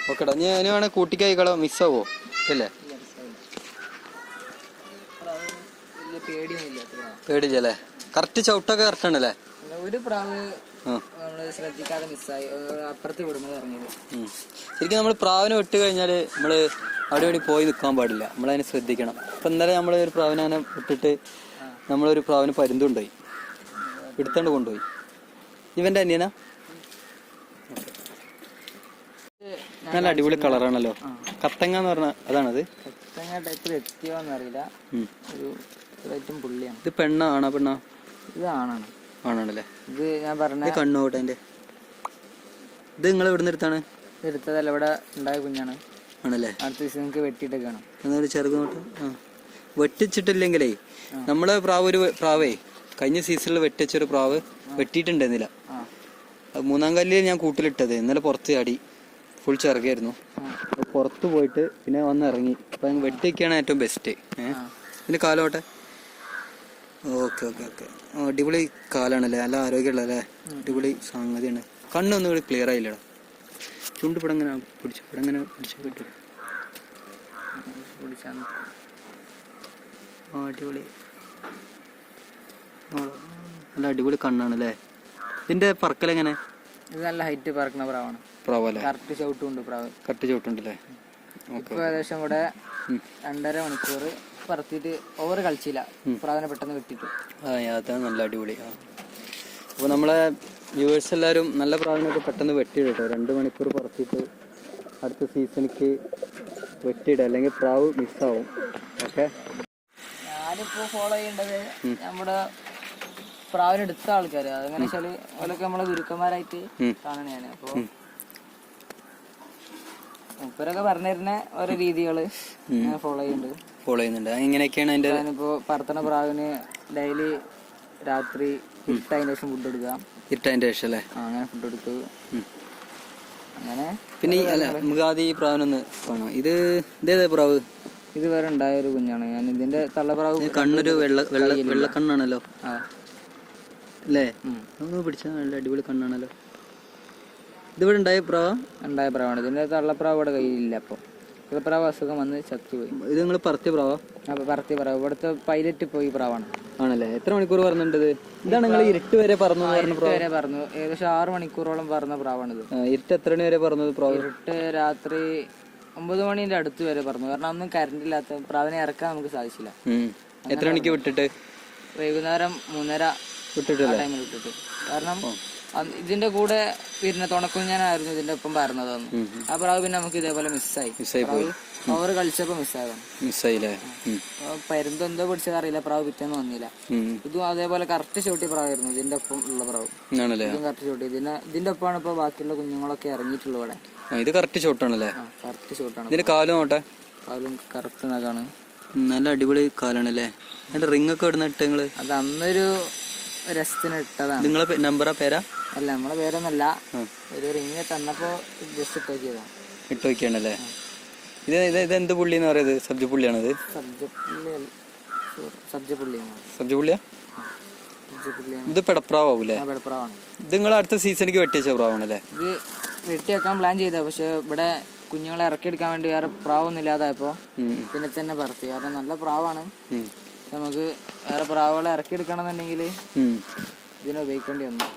ഓക്കെടാ. ഞാൻ വേണേ കൂട്ടിക്കായിക്കളോ? മിസ്സാവോ? ഇല്ലേ? പേടില്ലല്ലേ? കറക്റ്റ് ചവിട്ടൊക്കെ കറക്റ്റ് ആണല്ലേ? ഒരു പ്രാവ് ശ്രദ്ധിക്കാതെ മിസ്സായി, അപ്പുറത്ത് വിടുന്നത് പറഞ്ഞത്. ശരിക്കും നമ്മൾ പ്രാവിനെ വിട്ട് കഴിഞ്ഞാല് നമ്മള് അവിടെ ഇവിടെ പോയി നിൽക്കാൻ പാടില്ല, നമ്മളതിനെ ശ്രദ്ധിക്കണം. ഇപ്പൊ ഇന്നലെ നമ്മള് ഒരു പ്രാവിനെ വിട്ടിട്ട് നമ്മളൊരു പ്രാവിന് പരുന്തുണ്ടായി എടുത്തോണ്ട് കൊണ്ടുപോയി. ഇവന്റെ അന്യനാ? നല്ല അടിപൊളി കളറാണല്ലോ. കത്തങ്ങ എന്ന് പറഞ്ഞ അതാണത്? അറിയില്ല. ഇത് പെണ്ണാണോ? പെണ്ണാ? ഇത് ആണാണ്. ആണാണല്ലേ? ഇത് ഞാൻ പറഞ്ഞ കണ്ണോട്ടെ. അതിന്റെ ഇത് നിങ്ങൾ എവിടെ നിന്ന് എടുത്താണ്? എടുത്തതല്ല, ഇവിടെ ഉണ്ടായ കുഞ്ഞാണ്. ആണല്ലേ? അടുത്ത ദിവസം നിങ്ങൾക്ക് വെട്ടിയിട്ടൊക്കെയാണ്. എന്നൊരു ചെറുകോട്ട് വെട്ടിച്ചിട്ടില്ലെങ്കിലേ നമ്മളെ പ്രാവേ കഴിഞ്ഞ സീസണിൽ വെട്ടിച്ചൊരു പ്രാവ് വെട്ടിയിട്ടുണ്ടായിരുന്നില്ല. മൂന്നാം കല്ലിൽ ഞാൻ കൂട്ടിലിട്ടത്. ഇന്നലെ പുറത്ത് ചാടി, ഫുൾ ചെറുകായിരുന്നു. പുറത്ത് പോയിട്ട് പിന്നെ വന്ന് ഇറങ്ങി. അപ്പൊ വെട്ടിയൊക്കെയാണ് ഏറ്റവും ബെസ്റ്റ്. ഇതിന്റെ കാലോട്ടെ. ഓക്കെ. അടിപൊളി കാലാണല്ലേ? നല്ല ആരോഗ്യമുള്ളല്ലേ? അടിപൊളി സംഗതിയാണ്. കണ്ണൊന്നും കൂടി ക്ലിയർ ആയില്ലടാ. ചുണ്ട് ഇപ്പടങ്ങനെ പിടിച്ചു കിട്ടും. അടിപൊളി. നല്ല അടിപൊളി കണ്ണാണല്ലേ? ഇതിന്റെ പറക്കലെങ്ങനെ? ഇത് നല്ല ഹൈറ്റ് പറക്കുന്ന പ്രാവാണ്. പ്രാവല്ലേ? കറക്റ്റ് ചവിട്ടുണ്ട് പ്രാവ്. കറക്റ്റ് ചവിട്ടുണ്ടല്ലേ? ഇപ്പൊ ഏകദേശം കൂടെ 2.5 മണിക്കൂർ പറത്തിയിട്ട് ഓവർ കളിച്ചില്ല. പ്രാവിനെ പെട്ടെന്ന് വെട്ടിട്ടു. അതാണ് നല്ല അടിപൊളി. അപ്പൊ നമ്മളെ വ്യൂവേഴ്സ് എല്ലാവരും നല്ല പ്രാവിനൊക്കെ പെട്ടെന്ന് വെട്ടിയിടട്ടോ. 2 മണിക്കൂർ പറത്തിയിട്ട് അടുത്ത സീസണിക്ക് വെട്ടിയിടുക, അല്ലെങ്കിൽ പ്രാവ് മിസ്സാവും. ഓക്കെ. ഞാനിപ്പോ ഫോളോ ചെയ്യേണ്ടത് നമ്മുടെ പ്രാവിനെടുത്ത ആൾക്കാര്. അതെങ്ങനെ വെച്ചാല് അവരൊക്കെ നമ്മളെ ഗുരുക്കന്മാരായിട്ട് കാണണ. ഞാൻ അപ്പൊ മൂപ്പരൊക്കെ പറഞ്ഞിരുന്ന ഓരോ രീതികള് ഞാൻ ഫോളോ ചെയ്യുന്നുണ്ട്. എങ്ങനെയൊക്കെയാണ് അതിന്റെ? ഞാനിപ്പോ പറത്തണ പ്രാവിന് ഡെയിലി രാത്രി ഇരുട്ടതിന് ശേഷം ഫുഡ് എടുക്കാം. ഇരുട്ടതിന്റെ ശേഷം അല്ലേ? അങ്ങനെ ഫുഡ് എടുക്കുക. അങ്ങനെ പിന്നെ നമുക്ക് ആദ്യം ഈ പ്രാവിനൊന്ന് കാണാം. ഇതേതാ പ്രാവ്? ഇത് വേറെ ഉണ്ടായ ഒരു കുഞ്ഞാണ്. ഞാൻ ഇതിന്റെ തള്ളപ്രാവ് കണ്ണൊരു വെള്ളക്കണ്ണാണല്ലോ അല്ലേ? ഒന്ന് പിടിച്ചാൽ നല്ല അടിപൊളി കണ്ണാണല്ലോ. ഇതിവിടെ ഉണ്ടായ പ്രാവാണ്. ഇതിന്റെ തള്ളപ്രാവ് ഇവിടെ കയ്യിലില്ല. അപ്പൊ തള്ളപ്രാവ് അസുഖം വന്ന് ചത്തുപോയി. ഇത് നിങ്ങൾ പറത്തിയ പ്രാവാ? അപ്പൊ പറത്തിയ പ്രാവ് ഇവിടുത്തെ പൈലറ്റ് പോയി പ്രാവാണ്. ആണല്ലേ? എത്ര മണിക്കൂർ പറഞ്ഞിട്ടുണ്ട്? ഇതാണ് നിങ്ങൾ ഇരുട്ട് വരെ പറഞ്ഞു? വരെ പറഞ്ഞു. ഏകദേശം 6 മണിക്കൂറോളം പറഞ്ഞ പ്രാവാണിത്. ഇരുട്ട് എത്ര മണി വരെ പറഞ്ഞത് പ്രാവ്? ഇരുട്ട് രാത്രി 9 മണിന്റെ അടുത്ത് വരെ പറഞ്ഞു. കാരണം ഒന്നും കറണ്ട് ഇല്ലാത്ത പ്രാവിനെ ഇറക്കാൻ നമുക്ക് സാധിച്ചില്ല. എത്ര മണിക്ക് വിട്ടിട്ട്? വൈകുന്നേരം 3:30 ടൈമിൽ വിട്ടിട്ട്. കാരണം ഇതിന്റെ കൂടെ പിന്നെ തുണക്കുഞ്ഞാനായിരുന്നു ഇതിന്റെ ഒപ്പം പറഞ്ഞതെന്ന്. ആ പ്രാവ് പിന്നെ നമുക്ക് ഇതേപോലെ മിസ്സായി. ഓവർ കളിച്ചപ്പോ മിസ്സായില്ലേ? പരുന്തെന്തോ പിടിച്ചത് അറിയില്ല. പ്രാവ് പിറ്റേന്ന് വന്നില്ല. ഇതും അതേപോലെ കറക്റ്റ് ചവിട്ടി പ്രാവായിരുന്നു ഇതിന്റെ ഒപ്പം ഉള്ള പ്രാവ്. ഇതും കറക്റ്റ് ചവിട്ടി. ഇതിന്റെ ഒപ്പമാണ് ഇപ്പൊ ബാക്കിയുള്ള കുഞ്ഞുങ്ങളൊക്കെ ഇറങ്ങിയിട്ടുള്ളത് ഇവിടെ. ഇത് കറക്റ്റ് ഷോട്ടാണല്ലേ? കറക്റ്റ് ഷോട്ടാണ്. ഇതിന്റെ കാലും നോട്ടെ. കാലും കറക്റ്റ് നഖാണ്. നല്ല അടിപൊളി കാലാണല്ലേ? അതിന്റെ റിംഗ് ഒക്കെ ഇടുന്ന ഇട്ട് നിങ്ങള്? അത് അന്നൊരു രസത്തിന് ഇട്ടതാണ്. നിങ്ങളെ നമ്പറാ പേരാ? അല്ല, നമ്മളെ പേരൊന്നല്ല. ഒരു റിങ് തന്നപ്പോ ജസ്റ്റ് ഇട്ട് നോക്കിയാണല്ലേ? ഇത് എന്ത് പുള്ളിന്ന് പറയുന്നത്? സബ്ജ പുള്ളിയാണത്? സബ്ജ പുള്ളിയാ? ഇത് പെടപ്രാവൂലേ? ഇത് നിങ്ങൾ അടുത്ത സീസണിക്ക് വെട്ടിച്ച പ്രാവാണല്ലേ? ഇത് വെട്ടിവെക്കാൻ പ്ലാൻ ചെയ്ത, പക്ഷെ ഇവിടെ കുഞ്ഞുങ്ങളെ ഇറക്കിയെടുക്കാൻ വേണ്ടി വേറെ പ്രാവൊന്നും ഇല്ലാതായപ്പോ പിന്നെ തന്നെ പറത്തി. കാരണം നല്ല പ്രാവാണ്. നമുക്ക് വേറെ പ്രാവുകളെ ഇറക്കിയെടുക്കണമെന്നുണ്ടെങ്കിൽ ഇതിനെ ഉപയോഗിക്കേണ്ടി വന്നു.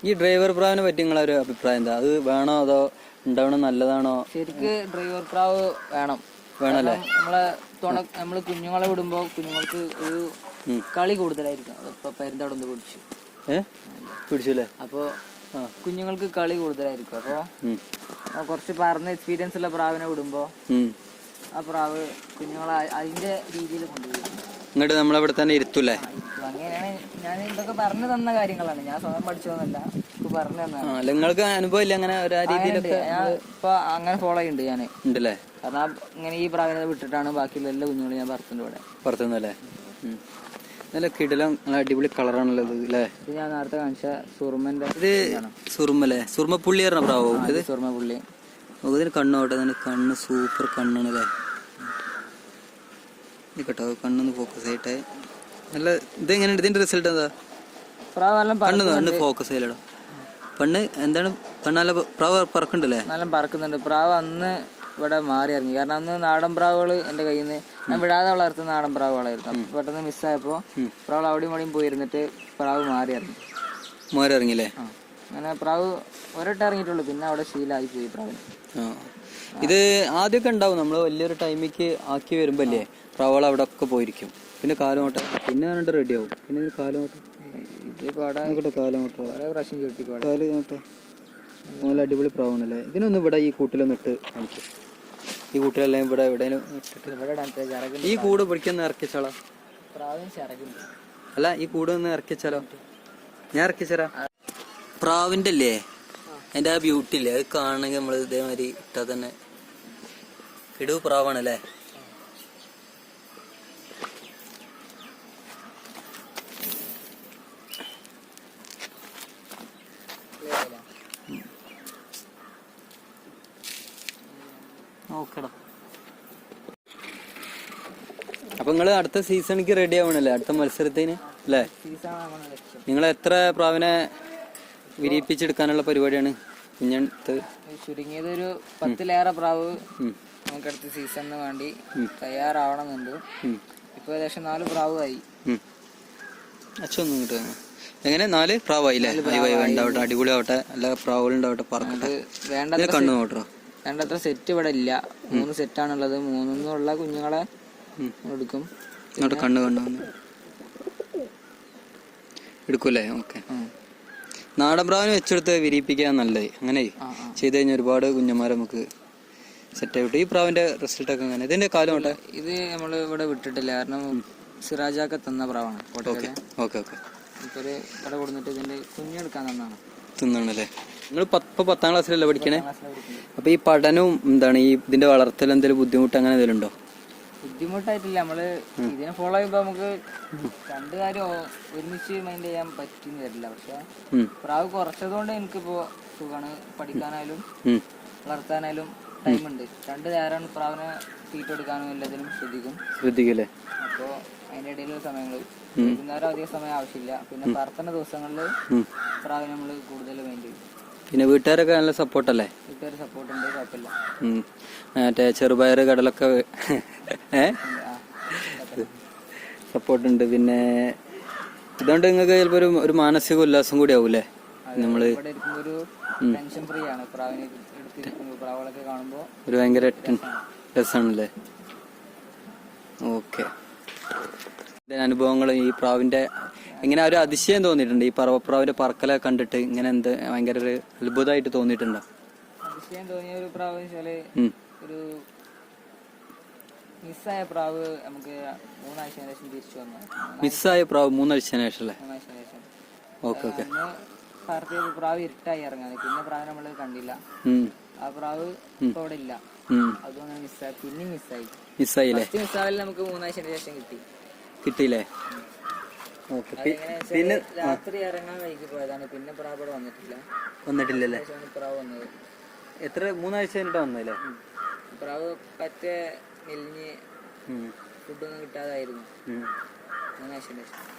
ഈ ഡ്രൈവർ പ്രാവിനെ പറ്റി നിങ്ങളെ ഒരു അഭിപ്രായം എന്താ? അത് വേണോ അതോ ഉണ്ടാവണം നല്ലതാണോ? ശരിക്ക് ഡ്രൈവർ പ്രാവ് വേണല്ലേ? നമ്മള് കുഞ്ഞുങ്ങളെ വിടുമ്പോ കുഞ്ഞുങ്ങൾക്ക് ഒരു കളി കൂടുതലായിരിക്കും. ഇപ്പൊ പെരുന്തവിടെ ഒന്ന് പിടിച്ചല്ലേ? അപ്പൊ കുഞ്ഞുങ്ങൾക്ക് കളി കൂടുതലായിരിക്കും. അപ്പൊ കുറച്ച് പറഞ്ഞ എക്സ്പീരിയൻസ് ഉള്ള പ്രാവിനെ വിടുമ്പോ ആ പ്രാവ് കുഞ്ഞുങ്ങളെ അതിന്റെ രീതിയിൽ കൊണ്ടുപോകും. ഇങ്ങോട്ട് നമ്മളവിടെ തന്നെ ഇരുത്തൂലേ? അങ്ങനെയാണ് ഞാൻ ഇതൊക്കെ പറഞ്ഞു തന്ന കാര്യങ്ങളാണ്. ഞാൻ സ്വയം പഠിച്ചോന്നല്ല, പറഞ്ഞു തന്നാണ്. നിങ്ങൾക്ക് അനുഭവം ഇല്ല അങ്ങനെ രീതിയിലൊക്കെ? ഞാൻ ഇപ്പൊ അങ്ങനെ ഫോളോ ചെയ്യുന്നുണ്ട്. ഞാൻ ഉണ്ടല്ലേ? കാരണം ഇങ്ങനെ ഈ പ്രാവിനെ വിട്ടിട്ടാണ് ബാക്കിയുള്ള എല്ലാ കുഞ്ഞുങ്ങളും ഞാൻ പറത്തുന്നല്ലേ? നല്ല കിടിലം അടിപൊളി കളറാണല്ലോ ഇത് അല്ലേ? ഇത് ഞാൻ നേരത്തെ കാണിച്ച സുറുമന്റെ. ഇത് സുറുമല്ലേ? സുറുമ പുള്ളി പറഞ്ഞ പ്രാവോ ഇത്? സുറുമ പുള്ളി. ഇതിന് കണ്ണോട്ടെ, കണ്ണ് സൂപ്പർ കണ്ണാണല്ലേ? കേട്ടോ, കണ്ണൊന്ന് ഫോക്കസ് ആയിട്ടെ നല്ല. ഇതെങ്ങനെയുണ്ട് ഇതിന്റെ റിസൾട്ട്? എന്താ കണ്ണ് ഫോക്കസ് ആയില്ലടോ? പെണ്ണ് എന്താണ് കണ്ണല്ല പ്രാവ് പറക്കുന്നുണ്ടല്ലേ? നല്ല പറക്കുന്നുണ്ട്. പ്രാവ് അന്ന് ഇവിടെ മാറി ഇറങ്ങി. കാരണം അന്ന് നാടൻ പ്രാവുകള് എന്റെ കയ്യിൽ നിന്ന് ഞാൻ വിടാതെ വളർത്തുന്ന നാടൻ പ്രാവുകളായിരുന്നു. അപ്പൊ പെട്ടെന്ന് മിസ്സായപ്പോ പ്രാവ് അവിടെയും ഇവിടെയും പോയിരുന്നിട്ട് പ്രാവ് മാറി ഇറങ്ങില്ലേ? അങ്ങനെ പ്രാവ് ഒരട്ടം ഇറങ്ങിയിട്ടുള്ളൂ. പിന്നെ അവിടെ ശീലമായി പോയി പ്രാവിന്. ഇത് ആദ്യമൊക്കെ ഉണ്ടാവും. നമ്മള് വലിയൊരു ടൈമിക്ക് ആക്കി വരുമ്പോ അല്ലേ പ്രാവുകൾ അവിടെ ഒക്കെ പോയിരിക്കും. പിന്നെ കാലോട്ടെ പിന്നെ പറഞ്ഞിട്ട് റെഡി ആവും. പിന്നെ കാലോട്ടെ നല്ല അടിപൊളി പ്രാവാണല്ലേ? ഇതിനൊന്നും ഇവിടെ ഈ കൂട്ടിലൊന്നും ഇട്ട് കാണിക്കും. ഈ കൂട്ടിലെല്ലാം ഇവിടെ എവിടെയും ഈ കൂട് പിടിക്കൊന്ന് ഇറക്കിച്ചാളോ? അല്ല, ഈ കൂട് ഒന്ന് ഇറക്കിച്ചാലോ? ഞാൻ ഇറക്കിച്ചരാ. പ്രാവിന്റെ അല്ലേ അതിന്റെ ആ ബ്യൂട്ടി ഇല്ലേ? അത് കാണണമെങ്കിൽ നമ്മള് ഇതേമാതിരി ഇട്ടാ തന്നെ കിടു പ്രാവാണല്ലേ? അപ്പൊ നിങ്ങള് അടുത്ത സീസണിക്ക് റെഡി ആവണല്ലേ? അടുത്ത മത്സരത്തിന് അല്ലേ? നിങ്ങൾ എത്ര പ്രാവിനെ വിരിയിപ്പിച്ചെടുക്കാനുള്ള പരിപാടിയാണ്? കുഞ്ഞത്ത് ചുരുങ്ങിയത് ഒരു 10-ലേറെ പ്രാവ് നമുക്ക് അടുത്ത സീസണിന് വേണ്ടി തയ്യാറാവണമെന്നുണ്ട്. ഇപ്പൊ ഏകദേശം 4 പ്രാവായി. അച്ഛനൊന്നും കിട്ടുക എങ്ങനെ 4 പ്രാവായില്ലേ? ഉണ്ടാവട്ടെ, അടിപൊളി ആവട്ടെ, എല്ലാ പ്രാവുകളും ഉണ്ടാവട്ടെ, പറക്കട്ടെ. കണ്ണു നോട്ടോ. വേണ്ടത്ര സെറ്റ് ഇവിടെ ഇല്ല. 3 സെറ്റാണുള്ളത്. 3 കുഞ്ഞുങ്ങളെ എടുക്കും. കണ്ണ് എടുക്കൂലേ? ഓക്കെ. നാടൻ പ്രാവിനെ വെച്ചെടുത്ത് വിരിയിപ്പിക്കാൻ നല്ലത്. അങ്ങനെ ചെയ്ത് കഴിഞ്ഞാൽ ഒരുപാട് കുഞ്ഞന്മാരെ നമുക്ക് സെറ്റ് ആയിട്ട്. ഈ പ്രാവിന്റെ റിസൾട്ട് ഒക്കെ അങ്ങനെ? ഇതിന്റെ കാലം നോട്ടെ. ഇത് നമ്മള് ഇവിടെ വിട്ടിട്ടില്ല. കാരണം സിറാജാക്ക തന്ന പ്രാവാണ്. ഓക്കെ. ഇപ്പൊ ഇവിടെ കൊടുത്തിട്ട് ഇതിന്റെ കുഞ്ഞെടുക്കാൻ തന്നാണ്. തിന്നാണല്ലേ? നിങ്ങൾ ഇപ്പൊ 10ാം ക്ലാസ്സിലല്ലേ പഠിക്കണേ? ക്ലാസ്സിലാണ് പഠിക്കുന്നത്. അപ്പൊ ഈ പഠനവും എന്താണ് ഈ ഇതിന്റെ വളർത്തൽ എന്തെങ്കിലും ബുദ്ധിമുട്ട് അങ്ങനെ എന്തെങ്കിലും ഉണ്ടോ? ബുദ്ധിമുട്ടായിട്ടില്ല. നമ്മള് ഇതിനെ ഫോളോ ചെയ്യുമ്പോ നമുക്ക് രണ്ട് കാര്യം ഒരുമിച്ച് മൈൻഡ് ചെയ്യാൻ പറ്റിന്ന് വരില്ല. പക്ഷെ പ്രാവ് കുറച്ചതുകൊണ്ട് എനിക്കിപ്പോ സുഖമാണ്. പഠിക്കാനായാലും വളർത്താനായാലും ടൈമുണ്ട്. 2 നേരം പ്രാവിനെ തീറ്റ കൊടുക്കാനും എല്ലാത്തിനും ശ്രദ്ധിക്കും. അപ്പോ അതിന്റെ ഇടയിലുള്ള സമയങ്ങളിൽ വൈകുന്നേരം അധികം സമയം ആവശ്യമില്ല. പിന്നെ പറത്തുന്ന ദിവസങ്ങളിൽ പ്രാവിനെ നമ്മള് കൂടുതൽ മൈൻഡ് ചെയ്യും. പിന്നെ വീട്ടുകാരൊക്കെ നല്ല സപ്പോർട്ടല്ലേ? വീട്ടുകാർ സപ്പോർട്ട് ഉണ്ട്, കുഴപ്പമില്ല. മറ്റേ ചെറുപയർ കടലൊക്കെ സപ്പോർട്ടുണ്ട്. പിന്നെ ഇതുകൊണ്ട് നിങ്ങൾക്ക് ചിലപ്പോ ഒരു മാനസിക ഉല്ലാസം കൂടി ആവൂലേ? നമ്മള് ഇവിടെ ഇരിക്കുമ്പോ ഒരു ടെൻഷൻ ഫ്രീ ആണ്. പ്രാവിനെ എടുത്തിരിക്കുമ്പോ പ്രാവുകളൊക്കെ കാണുമ്പോ ഒരു ഭയങ്കര രസമാണല്ലേ? ഓക്കെ. അനുഭവങ്ങൾ ഈ പ്രാവിന്റെ ഇങ്ങനെ ഒരു അതിശയം തോന്നിയിട്ടുണ്ട്? ഈ പറവപ്രാവിന്റെ പറക്കലൊക്കെ കണ്ടിട്ട് ഇങ്ങനെ എന്ത് ഭയങ്കര ഒരു അത്ഭുതമായിട്ട് തോന്നിയിട്ടുണ്ടോ? അതിശയം തോന്നിയ ഒരു പ്രാവ് വെച്ചാല് ഒരു മിസ്സായ പ്രാവ് നമുക്ക് 3 ആഴ്ചയ്ക്ക് ശേഷം തിരിച്ചു വന്നു. മിസ്സായ പ്രാവ് 3 ആഴ്ചയ്ക്ക് ശേഷം അല്ലേ? 3 ആഴ്ചയ്ക്ക് ശേഷം. Okay okay. പറത്തിയ പ്രാവ് ഇരുട്ടായി ഇറങ്ങാൻ. പിന്നെ പ്രാവ് നമ്മള് കണ്ടില്ല. ആ പ്രാവ് ഇപ്പൊ അവിടെ ഇല്ല. അതുകൊണ്ട് മിസ്സായി. പിന്നെ മിസ്സായില്ലേ? മിസ്സാവില്ല. നമുക്ക് 3 ആഴ്ചയ്ക്ക് ശേഷം കിട്ടിയില്ലേ? പിന്നെ രാത്രി ഇറങ്ങാൻ വൈകി പോയതാണ്. പിന്നെ പ്രാവ് ഇവിടെ വന്നിട്ടില്ലല്ലേ? പ്രാവ് വന്നത് എത്ര 3 ആഴ്ച കഴിഞ്ഞിട്ട് വന്നല്ലേ? പ്രാവ് പറ്റേ മെലിഞ്ഞ് ഫുഡൊന്നും കിട്ടാതായിരുന്നു.